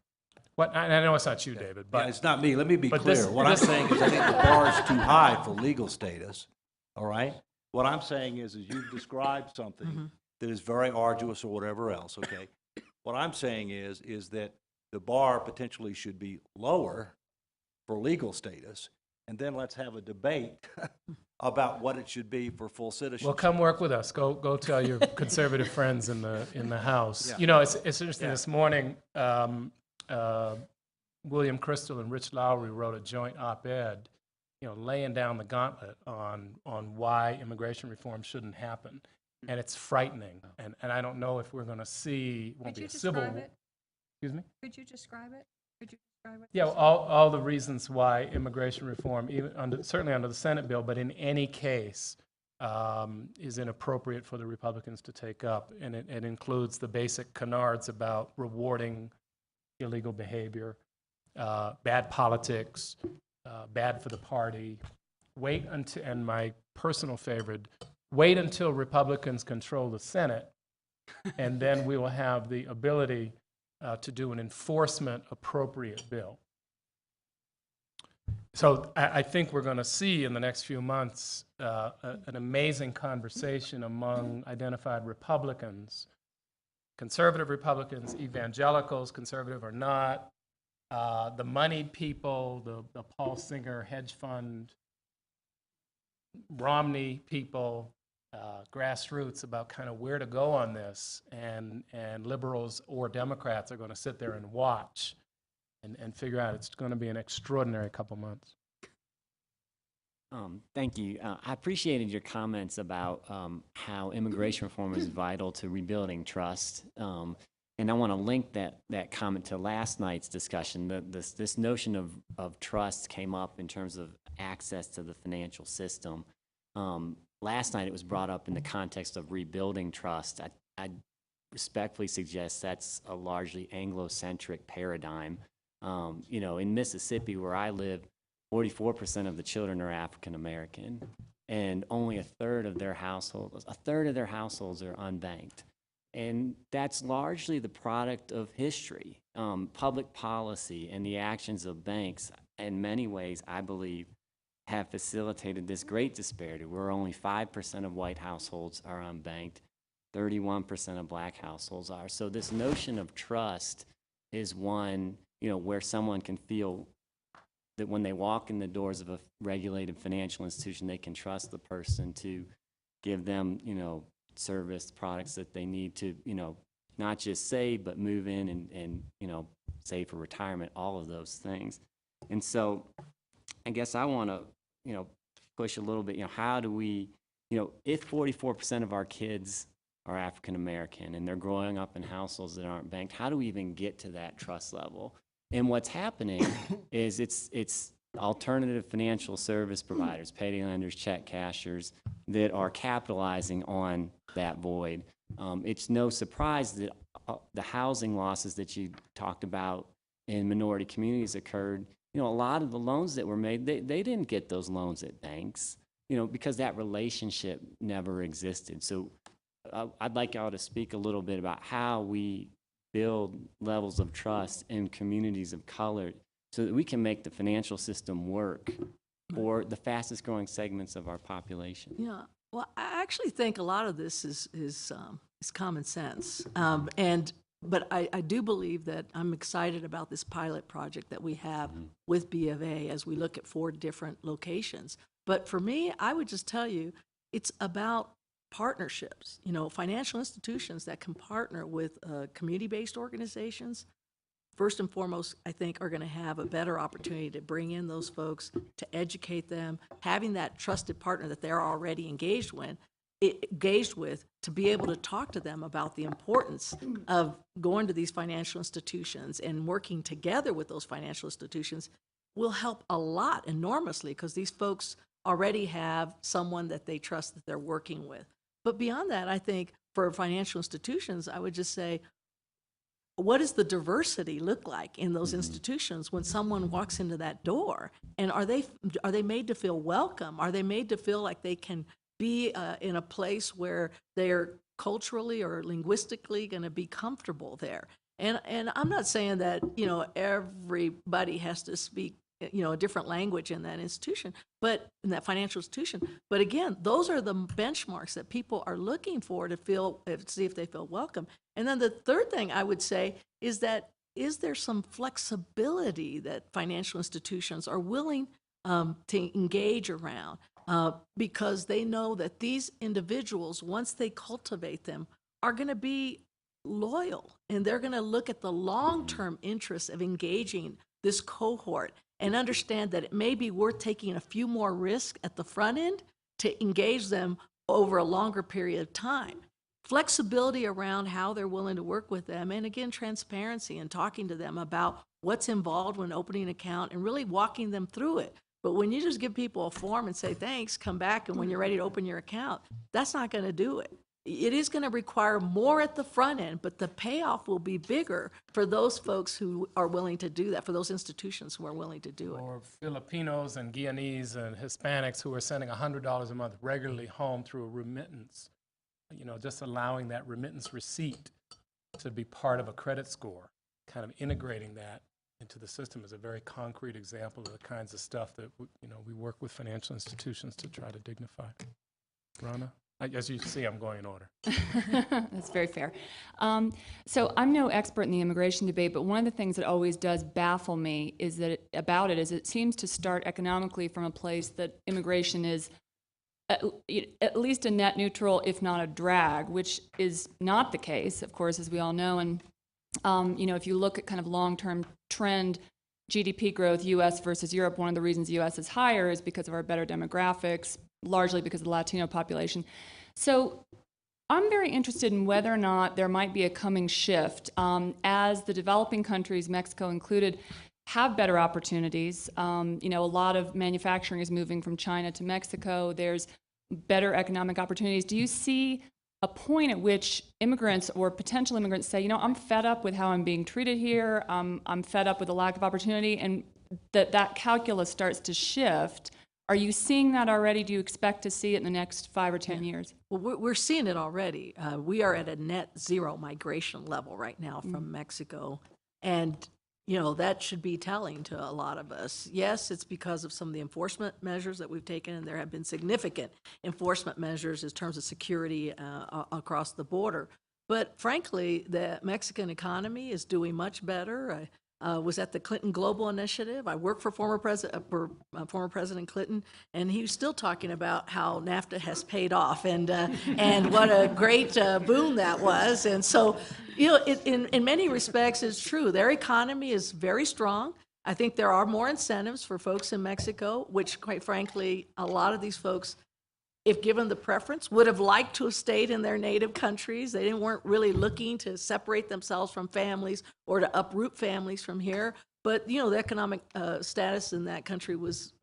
I know it's not you, David, but Yeah, it's not me. Let me be but clear. this- What I'm this- saying is I think the bar is too high for legal status, all right? What I'm saying is you've described something that is very arduous or whatever else, okay? What I'm saying is that the bar potentially should be lower for legal status, and then let's have a debate about what it should be for full citizenship. well, come work with us. Go tell your conservative friends in the House. Yeah. It's interesting. Yeah. This morning, William Crystal and Rich Lowry wrote a joint op-ed, laying down the gauntlet on why immigration reform shouldn't happen, and it's frightening. And I don't know if we're going to see. Won't Could be you a civil. describe it? Excuse me. Could you describe it? Could you describe it? Yeah, all the reasons why immigration reform, certainly under the Senate bill, but in any case, is inappropriate for the Republicans to take up. And it includes the basic canards about rewarding illegal behavior, bad politics, bad for the party. And my personal favorite, wait until Republicans control the Senate, and then we will have the ability to do an enforcement appropriate bill. So I think we're going to see in the next few months an amazing conversation among identified Republicans, conservative Republicans, evangelicals, conservative or not, the moneyed people, the Paul Singer hedge fund, Romney people, grassroots, about kind of where to go on this, and liberals or Democrats are going to sit there and watch and figure out. It's going to be an extraordinary couple months. Thank you. I appreciated your comments about how immigration reform is vital to rebuilding trust. And I want to link that comment to last night's discussion. This notion of trust came up in terms of access to the financial system. Last night it was brought up in the context of rebuilding trust. I respectfully suggest that's a largely Anglo-centric paradigm. In Mississippi, where I live, 44% of the children are African American, and only a third of their households are unbanked. And that's largely the product of history, public policy, and the actions of banks. In many ways, I believe, have facilitated this great disparity, where only 5% of white households are unbanked, 31% of black households are. So this notion of trust is one, where someone can feel that when they walk in the doors of a regulated financial institution, they can trust the person to give them, service products that they need to, not just save, but move in and save for retirement, all of those things. And so I guess I want to, push a little bit, how do we, if 44% of our kids are African American and they're growing up in households that aren't banked, how do we even get to that trust level? And what's happening is it's alternative financial service providers, payday lenders, check cashers, that are capitalizing on that void. It's no surprise that the housing losses that you talked about in minority communities occurred. A lot of the loans that were made, they didn't get those loans at banks, because that relationship never existed. So I'd like y'all to speak a little bit about how we build levels of trust in communities of color so that we can make the financial system work for the fastest growing segments of our population. Yeah, well, I actually think a lot of this is common sense, but I do believe that I'm excited about this pilot project that we have with B of A as we look at 4 different locations. But for me, I would just tell you, it's about partnerships. Financial institutions that can partner with community-based organizations, first and foremost, I think, are going to have a better opportunity to bring in those folks, to educate them, having that trusted partner that they're already engaged with, to be able to talk to them about the importance of going to these financial institutions and working together with those financial institutions will help a lot enormously, because these folks already have someone that they trust that they're working with. But beyond that, I think for financial institutions, I would just say, what does the diversity look like in those institutions when someone walks into that door? And are they made to feel welcome? Are they made to feel like they can be in a place where they're culturally or linguistically going to be comfortable there? And I'm not saying that everybody has to speak a different language in that institution, but in that financial institution. But again, those are the benchmarks that people are looking for to see if they feel welcome. And then the third thing I would say is that, is there some flexibility that financial institutions are willing to engage around? Because they know that these individuals, once they cultivate them, are going to be loyal, and they're going to look at the long-term interests of engaging this cohort and understand that it may be worth taking a few more risks at the front end to engage them over a longer period of time. Flexibility around how they're willing to work with them, and again, transparency and talking to them about what's involved when opening an account and really walking them through it. But when you just give people a form and say, thanks, come back, and when you're ready to open your account, that's not going to do it. It is going to require more at the front end, but the payoff will be bigger for those folks who are willing to do that, for those institutions who are willing to do it. Or Filipinos and Guyanese and Hispanics who are sending $100 a month regularly home through a remittance, just allowing that remittance receipt to be part of a credit score, kind of integrating that into the system is a very concrete example of the kinds of stuff that we work with financial institutions to try to dignify. Rana? As you see, I'm going in order. That's very fair. So I'm no expert in the immigration debate, but one of the things that always does baffle me is it seems to start economically from a place that immigration is at least a net neutral, if not a drag, which is not the case, of course, as we all know. And if you look at kind of long-term trend GDP growth, U.S. versus Europe, one of the reasons the U.S. is higher is because of our better demographics, largely because of the Latino population. So I'm very interested in whether or not there might be a coming shift as the developing countries, Mexico included, have better opportunities. A lot of manufacturing is moving from China to Mexico. There's better economic opportunities. Do you see a point at which immigrants or potential immigrants say, I'm fed up with how I'm being treated here, I'm fed up with the lack of opportunity, and that calculus starts to shift Are you seeing that already? Do you expect to see it in the next 5 or 10 years? Well, we're seeing it already. We are at a net zero migration level right now from Mexico. And, that should be telling to a lot of us. Yes, it's because of some of the enforcement measures that we've taken, and there have been significant enforcement measures in terms of security across the border. But frankly, the Mexican economy is doing much better. I was at the Clinton Global Initiative. I worked for former President Clinton, and he was still talking about how NAFTA has paid off and what a great boon that was. And so, in many respects, it's true. Their economy is very strong. I think there are more incentives for folks in Mexico, which, quite frankly, a lot of these folks, if given the preference, would have liked to have stayed in their native countries. They weren't really looking to separate themselves from families or to uproot families from here. But, the economic status in that country was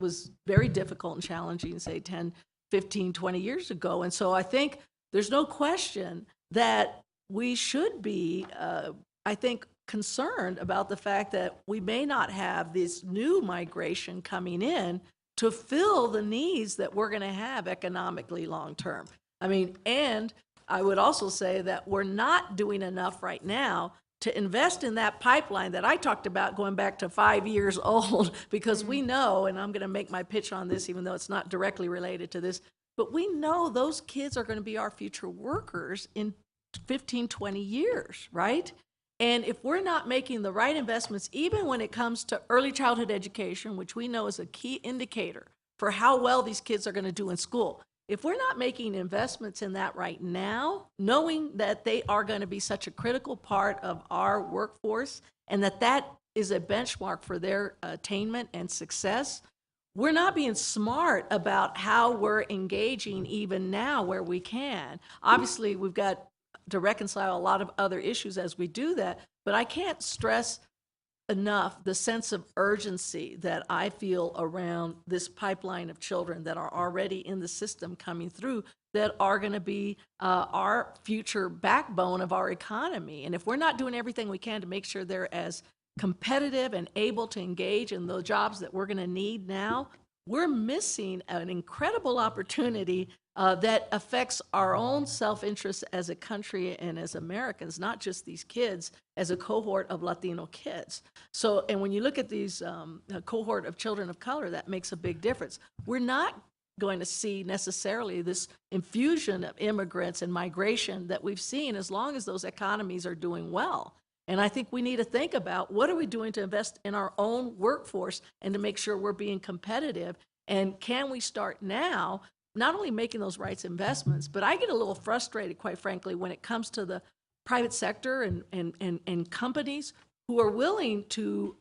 very difficult and challenging, say, 10, 15, 20 years ago. And so I think there's no question that we should be, concerned about the fact that we may not have this new migration coming in to fill the needs that we're going to have economically long term. And I would also say that we're not doing enough right now to invest in that pipeline that I talked about going back to 5 years old, because we know, and I'm going to make my pitch on this even though it's not directly related to this, but we know those kids are going to be our future workers in 15, 20 years, right? And if we're not making the right investments, even when it comes to early childhood education, which we know is a key indicator for how well these kids are going to do in school, if we're not making investments in that right now, knowing that they are going to be such a critical part of our workforce and that is a benchmark for their attainment and success, we're not being smart about how we're engaging even now where we can. Obviously, we've got to reconcile a lot of other issues as we do that, but I can't stress enough the sense of urgency that I feel around this pipeline of children that are already in the system coming through that are going to be our future backbone of our economy. And if we're not doing everything we can to make sure they're as competitive and able to engage in the jobs that we're going to need now, we're missing an incredible opportunity that affects our own self-interest as a country and as Americans, not just these kids, as a cohort of Latino kids. So, and when you look at these cohort of children of color, that makes a big difference. We're not going to see necessarily this infusion of immigrants and migration that we've seen as long as those economies are doing well. And I think we need to think about what are we doing to invest in our own workforce and to make sure we're being competitive. And can we start now, not only making those right investments, but I get a little frustrated, quite frankly, when it comes to the private sector and companies who are willing to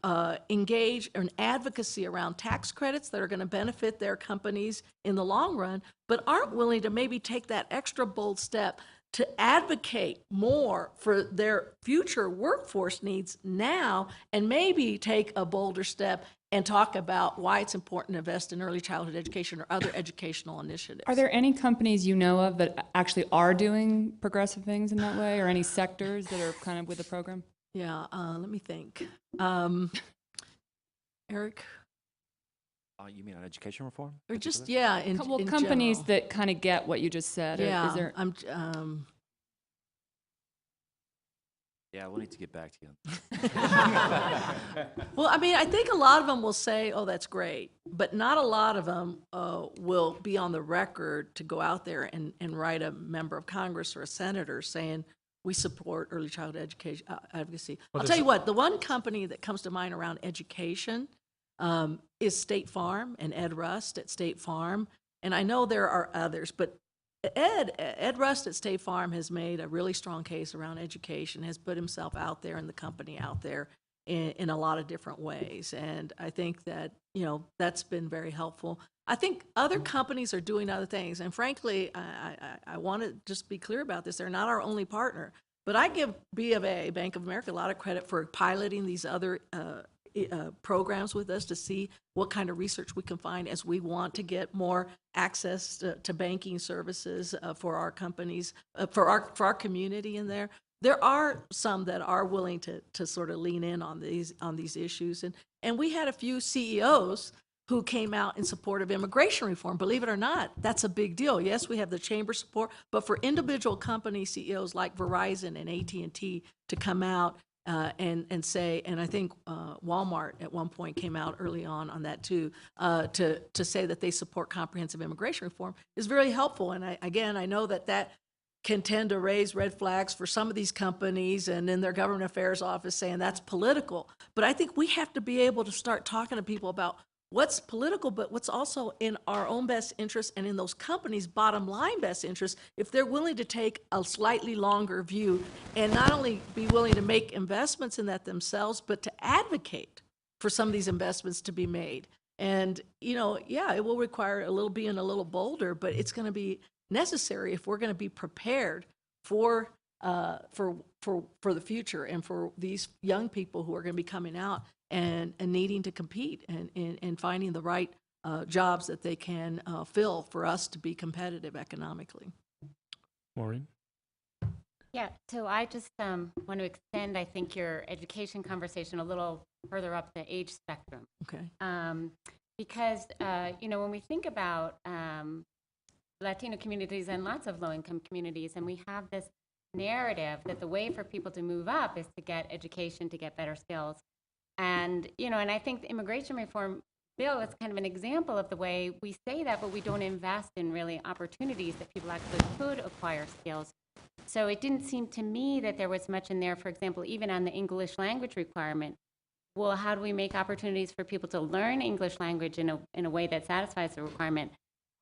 engage in advocacy around tax credits that are going to benefit their companies in the long run, but aren't willing to maybe take that extra bold step to advocate more for their future workforce needs now, and maybe take a bolder step and talk about why it's important to invest in early childhood education or other educational initiatives. Are there any companies you know of that actually are doing progressive things in that way, or any sectors that are kind of with the program? Yeah, let me think. Eric? You mean on education reform? Or just, particular? yeah, in Companies general. that kind of get what you just said. Yeah, Is there, Yeah, we'll need to get back to you. well, I think a lot of them will say, oh, that's great, but not a lot of them will be on the record to go out there and write a member of Congress or a senator saying, we support early childhood education advocacy. Well, I'll tell you what, the one company that comes to mind around education is State Farm and Ed Rust at State Farm. And I know there are others, but Ed Rust at State Farm has made a really strong case around education, has put himself out there and the company out there in a lot of different ways. And I think that, that's been very helpful. I think other companies are doing other things. And frankly, I want to just be clear about this. They're not our only partner. But I give B of A, Bank of America, a lot of credit for piloting these other programs with us to see what kind of research we can find as we want to get more access to banking services for our companies, for our community in there. There are some that are willing to sort of lean in on these issues. And we had a few CEOs who came out in support of immigration reform. Believe it or not, that's a big deal. Yes, we have the chamber support, but for individual company CEOs like Verizon and AT&T to come out and say, and I think Walmart at one point came out early on that too, to say that they support comprehensive immigration reform is very helpful. And I know that can tend to raise red flags for some of these companies and in their government affairs office saying that's political. But I think we have to be able to start talking to people about what's political, but what's also in our own best interest and in those companies' bottom line best interest if they're willing to take a slightly longer view and not only be willing to make investments in that themselves, but to advocate for some of these investments to be made. And, it will require being a little bolder, but it's going to be necessary if we're going to be prepared for the future and for these young people who are going to be coming out and needing to compete and finding the right jobs that they can fill for us to be competitive economically. Maureen? Yeah, so I just want to extend, I think, your education conversation a little further up the age spectrum. Okay. Because, when we think about Latino communities and lots of low-income communities, and we have this narrative that the way for people to move up is to get education, to get better skills. And, and I think the immigration reform bill is kind of an example of the way we say that, but we don't invest in really opportunities that people actually could acquire skills. So it didn't seem to me that there was much in there, for example, even on the English language requirement. Well, how do we make opportunities for people to learn English language in a way that satisfies the requirement?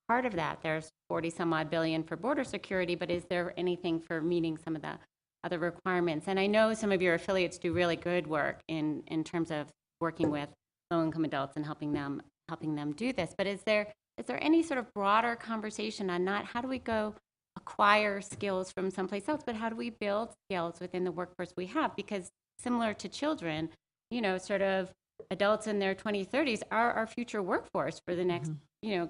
Part of that, there's 40 some odd billion for border security, but is there anything for meeting some of the other requirements? And I know some of your affiliates do really good work in terms of working with low-income adults and helping them do this. But is there any sort of broader conversation on not how do we go acquire skills from someplace else, but how do we build skills within the workforce we have? Because similar to children, sort of adults in their 20s, 30s are our future workforce for the next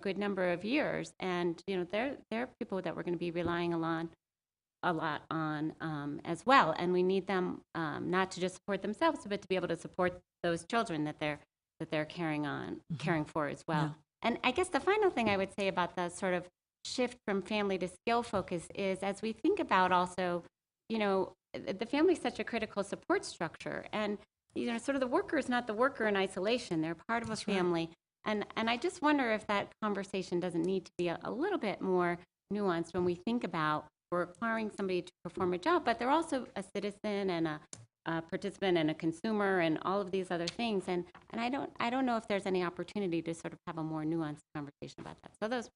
good number of years, and they're people that we're going to be relying a lot on as well, and we need them not to just support themselves, but to be able to support those children that they're caring for as well. Yeah. And I guess the final thing I would say about the sort of shift from family to skill focus is, as we think about also, the family is such a critical support structure, and sort of the worker is not the worker in isolation; they're part of a family. Right. And I just wonder if that conversation doesn't need to be a little bit more nuanced when we think about we're requiring somebody to perform a job, but they're also a citizen and a participant and a consumer and all of these other things. And I don't know if there's any opportunity to sort of have a more nuanced conversation about that. So those.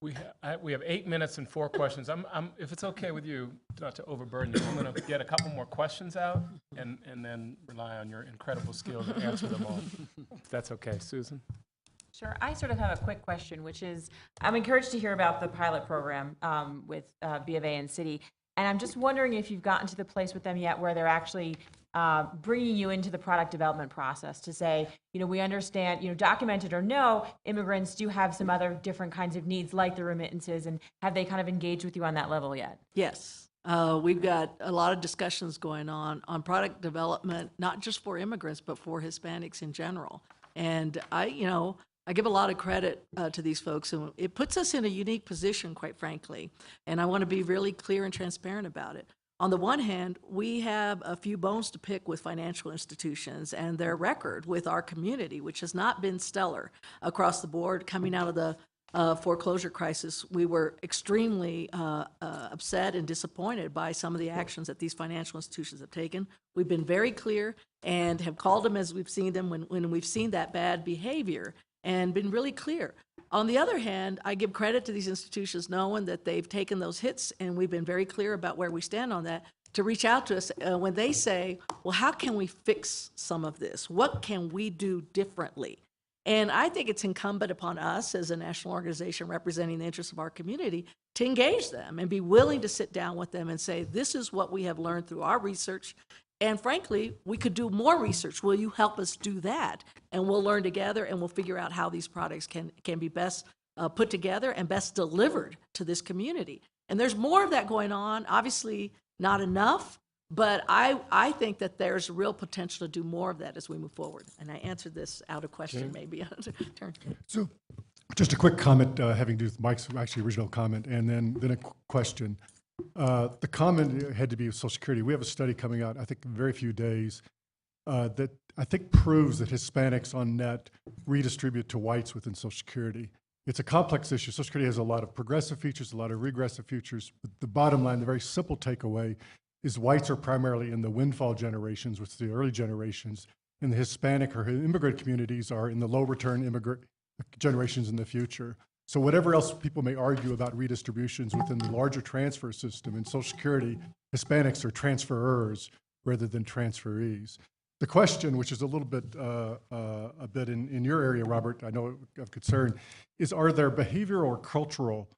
We have 8 minutes and 4 questions. If it's okay with you, not to overburden you, I'm going to get a couple more questions out and then rely on your incredible skill to answer them all. If that's okay, Susan. Sure. I sort of have a quick question, which is, I'm encouraged to hear about the pilot program with B of A and Citi, and I'm just wondering if you've gotten to the place with them yet where they're actually bringing you into the product development process to say, we understand, documented or no, immigrants do have some other different kinds of needs like the remittances, and have they kind of engaged with you on that level yet? Yes. We've got a lot of discussions going on product development, not just for immigrants, but for Hispanics in general. And I give a lot of credit to these folks, and it puts us in a unique position, quite frankly, and I want to be really clear and transparent about it. On the one hand, we have a few bones to pick with financial institutions and their record with our community, which has not been stellar across the board. Coming out of the foreclosure crisis, we were extremely upset and disappointed by some of the actions that these financial institutions have taken. We've been very clear and have called them as we've seen them when we've seen that bad behavior, and been really clear. On the other hand, I give credit to these institutions knowing that they've taken those hits, and we've been very clear about where we stand on that, to reach out to us when they say, well, how can we fix some of this? What can we do differently? And I think it's incumbent upon us as a national organization representing the interests of our community to engage them and be willing to sit down with them and say, this is what we have learned through our research. And frankly, we could do more research. Will you help us do that? And we'll learn together, and we'll figure out how these products can be best put together and best delivered to this community. And there's more of that going on. Obviously, not enough, But I think that there's real potential to do more of that as we move forward. And I answered this out of question, maybe. Turn. So, just a quick comment having to do with Mike's actually original comment, and then a question. The comment had to be with Social Security. We have a study coming out, I think, in very few days, that I think proves that Hispanics on net redistribute to whites within Social Security. It's a complex issue. Social Security has a lot of progressive features, a lot of regressive features. But the bottom line, the very simple takeaway, is whites are primarily in the windfall generations, which is the early generations, and the Hispanic or immigrant communities are in the low return immigrant generations in the future. So whatever else people may argue about redistributions within the larger transfer system in Social Security, Hispanics are transferers rather than transferees. The question, which is a little bit in your area, Robert, I know of concern, is are there behavioral or cultural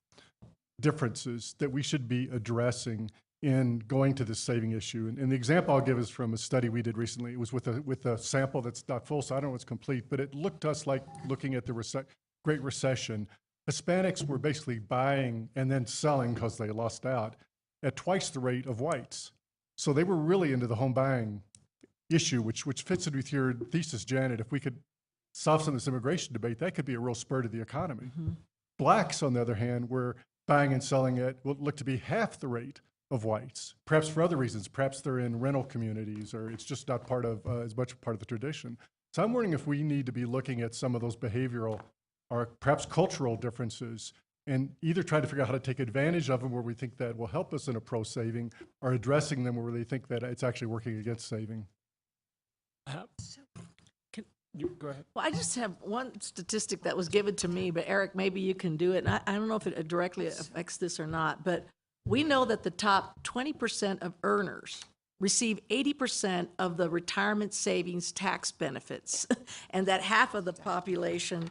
differences that we should be addressing in going to this saving issue? And the example I'll give is from a study we did recently. It was with a sample that's not full, so I don't know if it's complete, but it looked to us like looking at the Great Recession. Hispanics were basically buying and then selling, because they lost out, at twice the rate of whites. So they were really into the home buying issue, which fits in with your thesis, Janet. If we could solve some of this immigration debate, that could be a real spur to the economy. Mm-hmm. Blacks, on the other hand, were buying and selling at what looked to be half the rate of whites, perhaps for other reasons. Perhaps they're in rental communities, or it's just not part of as much part of the tradition. So I'm wondering if we need to be looking at some of those behavioral or perhaps cultural differences and either try to figure out how to take advantage of them where we think that will help us in a pro-saving, or addressing them where they think that it's actually working against saving. Go ahead. Well, I just have one statistic that was given to me, but Eric, maybe you can do it. And I don't know if it directly affects this or not, but we know that the top 20% of earners receive 80% of the retirement savings tax benefits, and that half of the population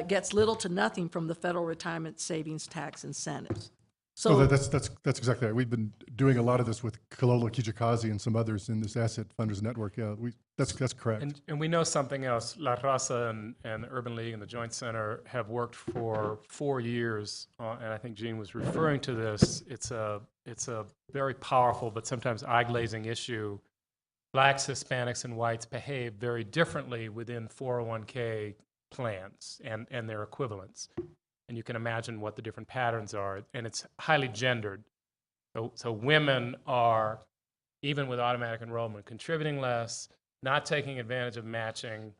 gets little to nothing from the federal retirement savings tax incentives. So that's exactly right. We've been doing a lot of this with Kalolo Kijikazi and some others in this Asset Funders Network. Yeah, that's correct. And we know something else. La Raza and the Urban League and the Joint Center have worked for 4 years, and I think Gene was referring to this. It's a very powerful but sometimes eye-glazing issue. Blacks, Hispanics, and whites behave very differently within 401k plans and their equivalents. And you can imagine what the different patterns are, and it's highly gendered. So women are, even with automatic enrollment, contributing less, not taking advantage of matching,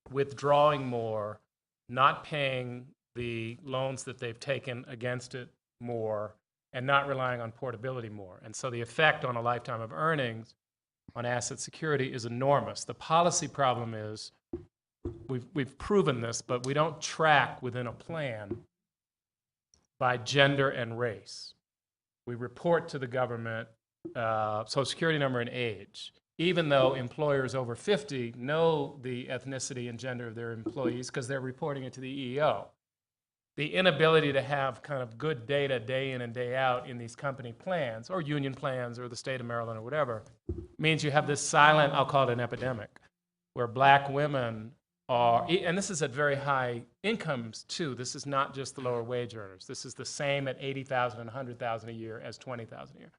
withdrawing more, not paying the loans that they've taken against it more, and not relying on portability more. And so the effect on a lifetime of earnings on asset security is enormous. The policy problem is, we've proven this, but we don't track within a plan by gender and race. We report to the government Social Security number and age, even though employers over 50 know the ethnicity and gender of their employees because they're reporting it to the EEO. The inability to have kind of good data day in and day out in these company plans or union plans or the state of Maryland or whatever means you have this silent, I'll call it an epidemic, where black women are, and this is at very high incomes too. This is not just the lower wage earners. This is the same at $80,000 and $100,000 a year as $20,000 a year.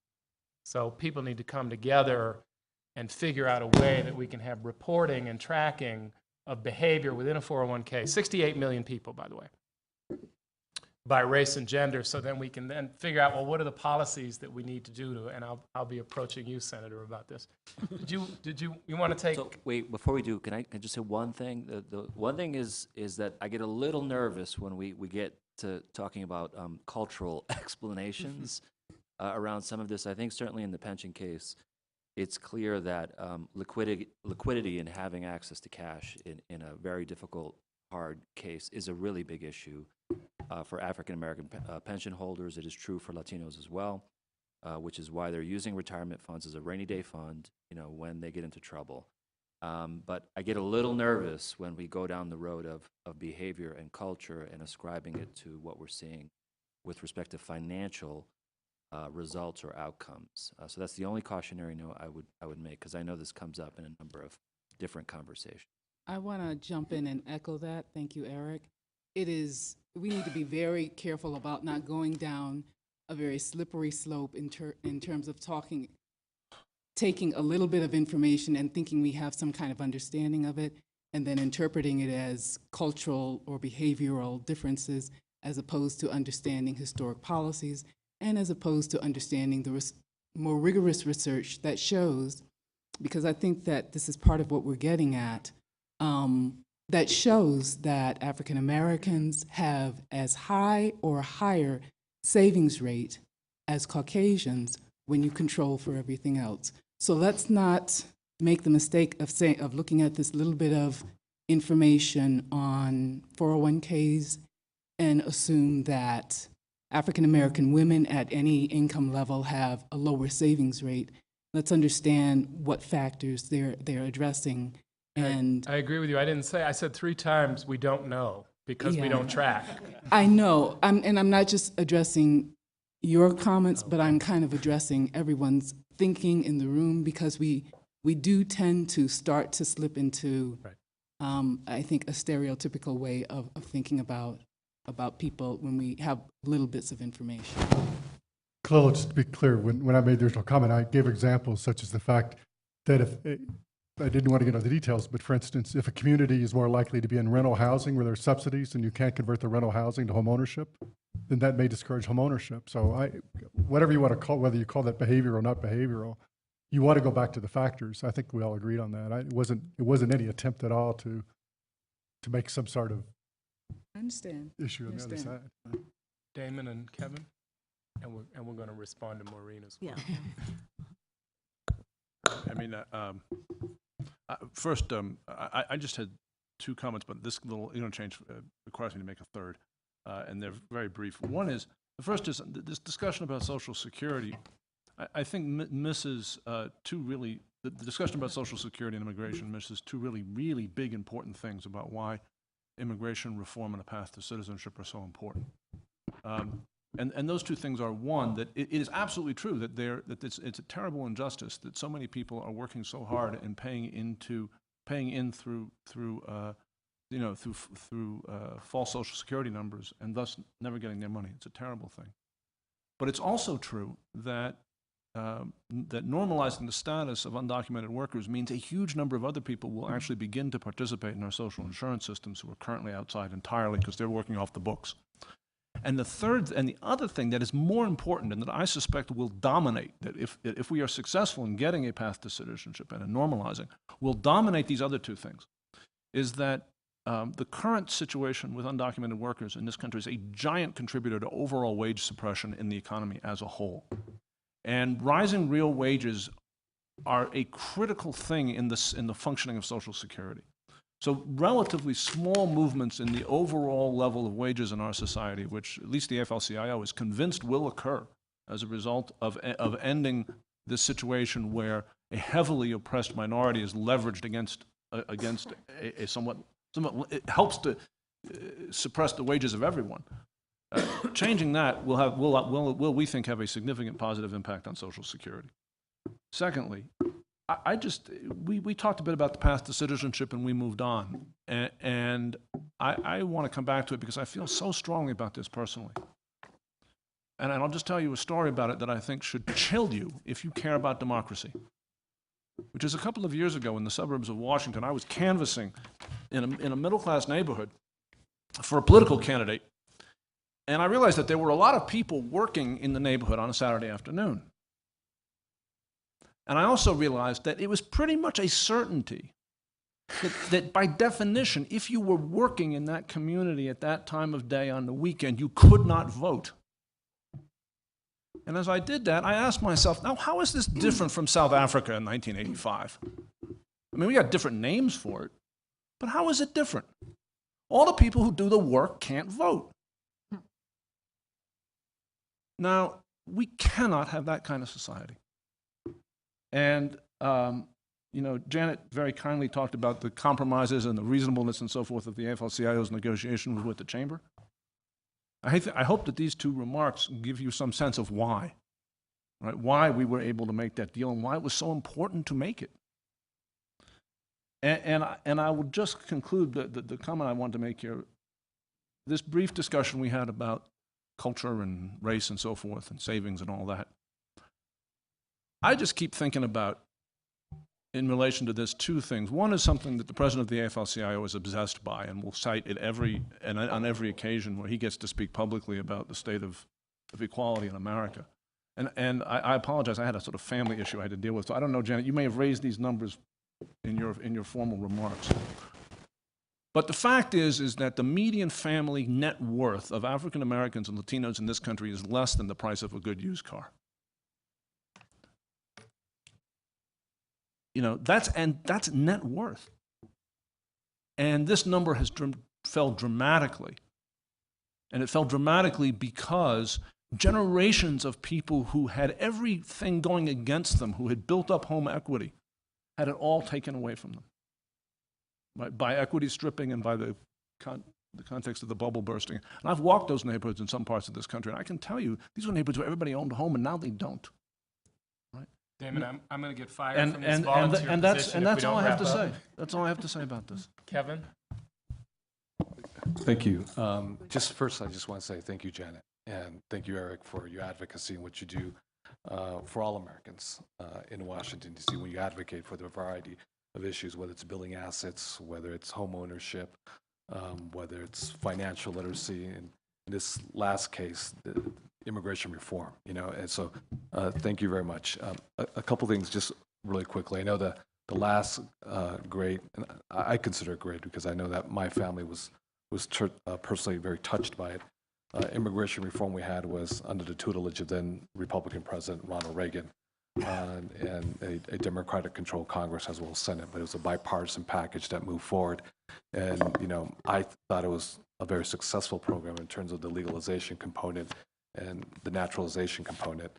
So people need to come together and figure out a way that we can have reporting and tracking of behavior within a 401k. 68 million people, by the way, by race and gender. So then we can then figure out, well, what are the policies that we need to do to, and I'll be approaching you, Senator, about this. Did you want to take? So wait, before we do, can I just say one thing? The one thing is that I get a little nervous when we get to talking about cultural explanations around some of this. I think certainly in the pension case, it's clear that liquidity and having access to cash in a very difficult, hard case is a really big issue for African American pension holders. It is true for Latinos as well, which is why they're using retirement funds as a rainy day fund, when they get into trouble. But I get a little nervous when we go down the road of behavior and culture and ascribing it to what we're seeing with respect to financial results or outcomes. So that's the only cautionary note I would make, because I know this comes up in a number of different conversations. I want to jump in and echo that. Thank you, Eric. We need to be very careful about not going down a very slippery slope in terms of taking a little bit of information and thinking we have some kind of understanding of it, and then interpreting it as cultural or behavioral differences, as opposed to understanding historic policies, and as opposed to understanding the more rigorous research that shows, because I think that this is part of what we're getting at, that shows that African Americans have as high or higher savings rate as Caucasians when you control for everything else. So let's not make the mistake of looking at this little bit of information on 401ks and assume that African American women at any income level have a lower savings rate. Let's understand what factors they're addressing. And I agree with you. I said 3 times we don't know because we don't track. I know, and I'm not just addressing your comments, but I'm kind of addressing everyone's thinking in the room, because we do tend to start to slip into, I think, a stereotypical way of thinking about people when we have little bits of information. Khalil, just to be clear, when I made the original comment, I gave examples such as the fact that if, I didn't want to get into the details, but for instance, if a community is more likely to be in rental housing where there's subsidies and you can't convert the rental housing to home ownership, then that may discourage home ownership. So whatever you want to call, whether you call that behavioral or not behavioral, you want to go back to the factors. I think we all agreed on that. It wasn't any attempt at all to make some sort of I understand. issue on the other side. Damon and Kevin, and we're going to respond to Maureen as well. Yeah. I mean, first, I just had 2 comments, but this little interchange requires me to make a third, and they're very brief. One is, the first is this discussion about Social Security. I think misses 2 really, the discussion about Social Security and immigration misses 2 really, really big important things about why immigration reform and a path to citizenship are so important. And those 2 things are, one, that it is absolutely true that it's a terrible injustice that so many people are working so hard and paying in through false Social Security numbers and thus never getting their money. It's a terrible thing. But it's also true that that normalizing the status of undocumented workers means a huge number of other people will actually begin to participate in our social insurance systems who are currently outside entirely because they're working off the books. And the other thing that is more important and that I suspect will dominate, that if we are successful in getting a path to citizenship and in normalizing, will dominate these other 2 things, is that the current situation with undocumented workers in this country is a giant contributor to overall wage suppression in the economy as a whole. And rising real wages are a critical thing in the functioning of Social Security. So relatively small movements in the overall level of wages in our society, which at least the AFL-CIO is convinced will occur as a result of ending this situation where a heavily oppressed minority is leveraged against a somewhat it helps to suppress the wages of everyone. Changing that will we think have a significant positive impact on Social Security. Secondly, we talked a bit about the path to citizenship and we moved on. And I want to come back to it because I feel so strongly about this personally. And I'll just tell you a story about it that I think should chill you if you care about democracy. Which is a couple of years ago in the suburbs of Washington, I was canvassing in a middle-class neighborhood for a political candidate. And I realized that there were a lot of people working in the neighborhood on a Saturday afternoon. And I also realized that it was pretty much a certainty that by definition, if you were working in that community at that time of day on the weekend, you could not vote. And as I did that, I asked myself, now how is this different from South Africa in 1985? I mean, we got different names for it, but how is it different? All the people who do the work can't vote. Now, we cannot have that kind of society. And, Janet very kindly talked about the compromises and the reasonableness and so forth of the AFL-CIO's negotiation with the Chamber. I hope that these 2 remarks give you some sense of why, right? Why we were able to make that deal and why it was so important to make it. And I will just conclude the comment I want to make here. This brief discussion we had about culture and race and so forth and savings and all that. I just keep thinking about in relation to this two things. One is something that the president of the AFL-CIO is obsessed by and will cite at on every occasion where he gets to speak publicly about the state of equality in America. And I apologize, I had a sort of family issue I had to deal with. So I don't know, Janet, you may have raised these numbers in your formal remarks. But the fact is that the median family net worth of African Americans and Latinos in this country is less than the price of a good used car. You know, that's net worth. And this number has fell dramatically. And it fell dramatically because generations of people who had everything going against them, who had built up home equity, had it all taken away from them. By equity stripping and by the context of the bubble bursting. And I've walked those neighborhoods in some parts of this country, and I can tell you, these were neighborhoods where everybody owned a home, and now they don't. Right? Damon, I'm going to get fired from this volunteer position that's if we all don't I have wrap to up. say. That's all I have to say about this. Kevin? Thank you. Just first, I just want to say thank you, Janet, and thank you, Eric, for your advocacy and what you do for all Americans in Washington, D.C. when you advocate for the variety of issues, whether it's building assets, whether it's home ownership, whether it's financial literacy, and in this last case, the immigration reform. You know, and so thank you very much. A couple things, just really quickly. I know the last grade, and I consider it great because I know that my family was personally very touched by it. Immigration reform we had was under the tutelage of then Republican President Ronald Reagan. And a Democratic-controlled Congress as well as Senate, but it was a bipartisan package that moved forward. And, you know, I thought it was a very successful program in terms of the legalization component and the naturalization component.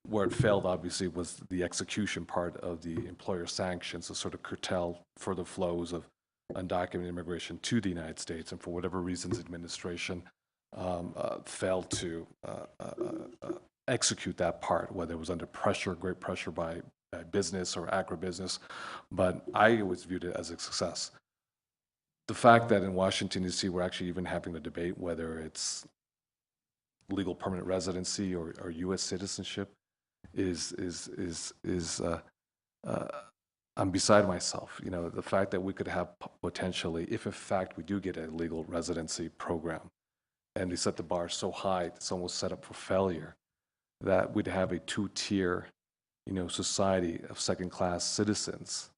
Where it failed, obviously, was the execution part of the employer sanctions to sort of curtail further flows of undocumented immigration to the United States. And for whatever reasons, the administration failed to execute that part, whether it was under pressure, great pressure by business or agribusiness, but I always viewed it as a success. The fact that in Washington, D.C., we're actually even having the debate whether it's legal permanent residency or U.S. citizenship I'm beside myself. You know, the fact that we could have potentially, if in fact we do get a legal residency program, and they set the bar so high, it's almost set up for failure, that we'd have a two-tier, you know, society of second-class citizens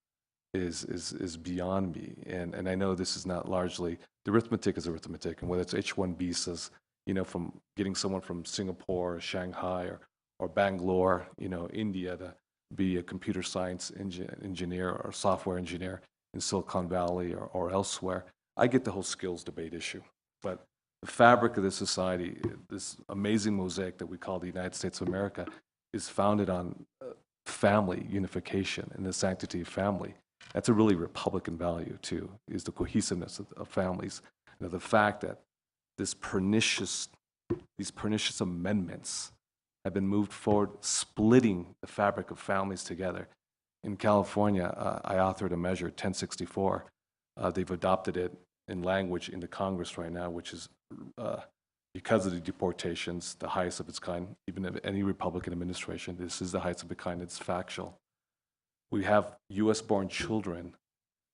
is beyond me. And I know this is not largely, the arithmetic is arithmetic, and whether it's H-1 visas, you know, from getting someone from Singapore or Shanghai or Bangalore, you know, India to be a computer science engineer or software engineer in Silicon Valley or elsewhere. I get the whole skills debate issue, but the fabric of this society, this amazing mosaic that we call the United States of America, is founded on family unification and the sanctity of family. That's a really Republican value, too, is the cohesiveness of families. You know, the fact that these pernicious amendments have been moved forward, splitting the fabric of families together. In California, I authored a measure, 1064. They've adopted it in language in the Congress right now, which is, because of the deportations, the highest of its kind, even of any Republican administration. This is the highest of its kind. It's factual. We have U.S.-born children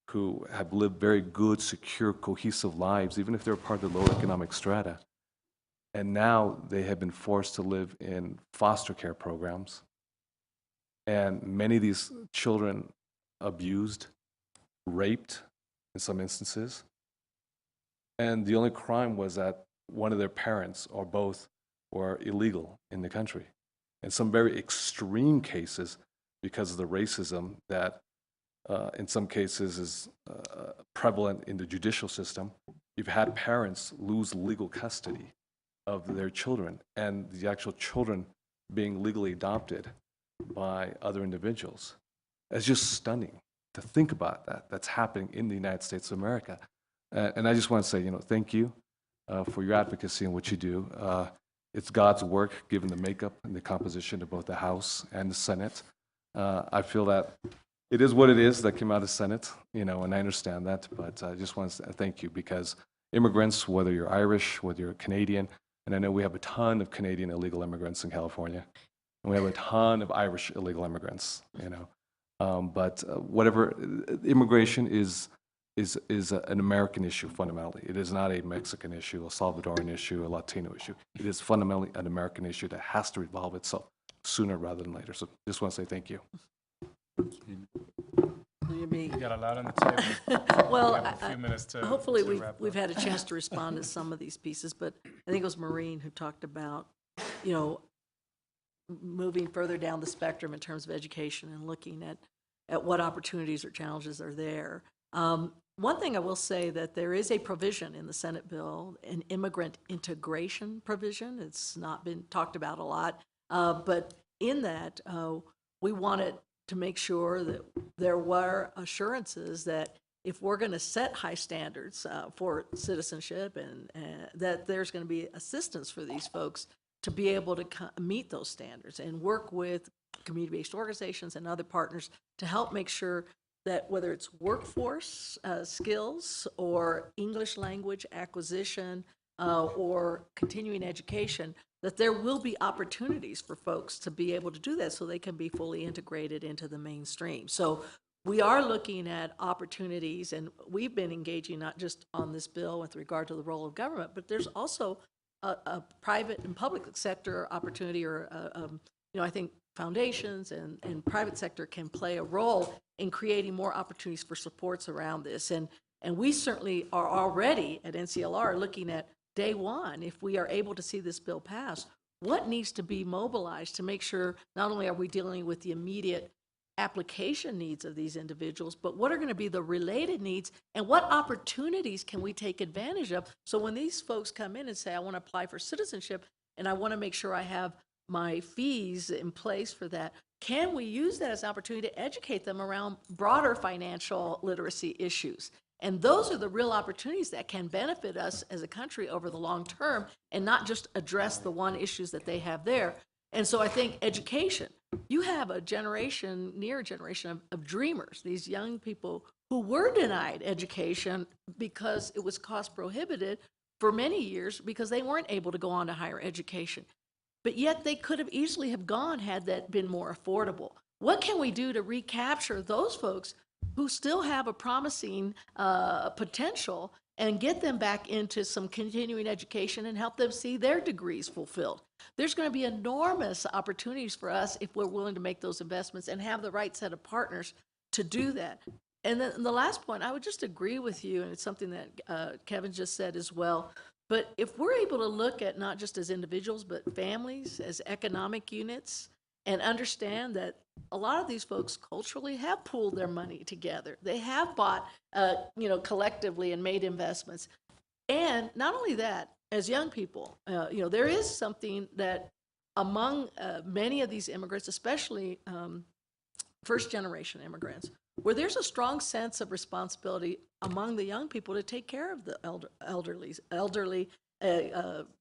who have lived very good, secure, cohesive lives, even if they're part of the lower economic strata. And now they have been forced to live in foster care programs. And many of these children abused, raped in some instances. And the only crime was that one of their parents or both were illegal in the country. In some very extreme cases, because of the racism that in some cases is prevalent in the judicial system, you've had parents lose legal custody of their children and the actual children being legally adopted by other individuals. It's just stunning to think about that. That's happening in the United States of America. And I just want to say, you know, thank you for your advocacy and what you do. It's God's work, given the makeup and the composition of both the House and the Senate. I feel that it is what it is that came out of the Senate, you know, and I understand that, but I just want to thank you because immigrants, whether you're Irish, whether you're Canadian, and I know we have a ton of Canadian illegal immigrants in California, and we have a ton of Irish illegal immigrants, you know. But whatever, immigration is an American issue fundamentally. It is not a Mexican issue, a Salvadoran issue, a Latino issue. It is fundamentally an American issue that has to resolve itself sooner rather than later. So just want to say thank you. We got a lot on the table. Well, We have a few minutes to hopefully to wrap we've up. had a chance to respond to some of these pieces, but I think it was Maureen who talked about, you know, moving further down the spectrum in terms of education and looking at what opportunities or challenges are there. One thing I will say that there is a provision in the Senate bill, an immigrant integration provision. It's not been talked about a lot, but in that, we wanted to make sure that there were assurances that if we're going to set high standards for citizenship and that there's going to be assistance for these folks to be able to meet those standards and work with community-based organizations and other partners to help make sure that whether it's workforce skills or English language acquisition or continuing education, that there will be opportunities for folks to be able to do that so they can be fully integrated into the mainstream. So we are looking at opportunities, and we've been engaging not just on this bill with regard to the role of government, but there's also a private and public sector opportunity, or I think foundations and private sector can play a role in creating more opportunities for supports around this. And we certainly are already at NCLR looking at day one, if we are able to see this bill pass, what needs to be mobilized to make sure not only are we dealing with the immediate application needs of these individuals, but what are going to be the related needs and what opportunities can we take advantage of? So when these folks come in and say, I want to apply for citizenship and I want to make sure I have my fees in place for that, can we use that as an opportunity to educate them around broader financial literacy issues? And those are the real opportunities that can benefit us as a country over the long term and not just address the one issues that they have there. And so I think education, you have a generation, near generation of dreamers, these young people who were denied education because it was cost prohibited for many years because they weren't able to go on to higher education. But yet they could have easily have gone had that been more affordable. What can we do to recapture those folks who still have a promising potential and get them back into some continuing education and help them see their degrees fulfilled? There's going to be enormous opportunities for us if we're willing to make those investments and have the right set of partners to do that. And then the last point, I would just agree with you, and it's something that Kevin just said as well. But if we're able to look at not just as individuals, but families, as economic units, and understand that a lot of these folks culturally have pooled their money together. They have bought, collectively and made investments. And not only that, as young people, there is something that among many of these immigrants, especially first-generation immigrants, where there's a strong sense of responsibility among the young people to take care of the elderly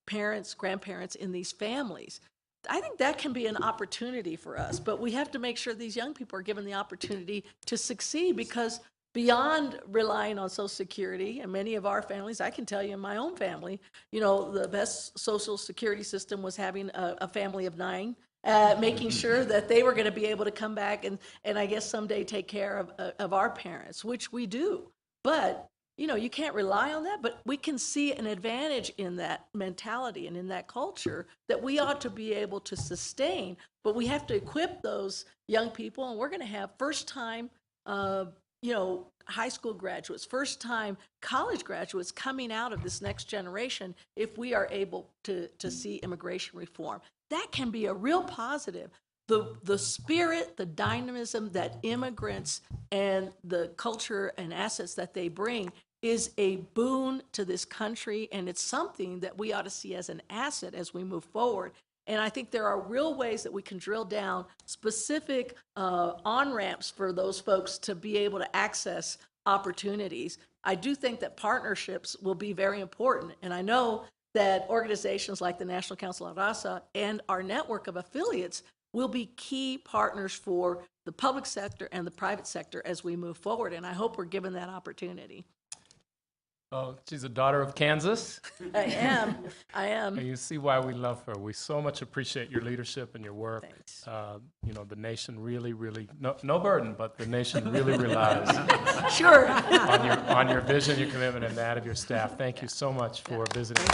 parents, grandparents in these families. I think that can be an opportunity for us, but we have to make sure these young people are given the opportunity to succeed, because beyond relying on Social Security, and many of our families, I can tell you in my own family, the best Social Security system was having a family of 9, making sure that they were going to be able to come back and I guess someday take care of our parents, which we do. But you can't rely on that, but we can see an advantage in that mentality and in that culture that we ought to be able to sustain. But we have to equip those young people, and we're going to have first-time, high school graduates, first-time college graduates coming out of this next generation if we are able to see immigration reform. That can be a real positive. The spirit, the dynamism that immigrants and the culture and assets that they bring is a boon to this country, and it's something that we ought to see as an asset as we move forward. And I think there are real ways that we can drill down specific on-ramps for those folks to be able to access opportunities. I do think that partnerships will be very important, and I know that organizations like the National Council of Raza and our network of affiliates will be key partners for the public sector and the private sector as we move forward, and I hope we're given that opportunity. Oh, she's a daughter of Kansas. I am. And you see why we love her. We so much appreciate your leadership and your work. Thanks. You know, the nation really, no burden, but the nation really relies Sure. on your vision, your commitment, and that of your staff. Thank you so much for visiting.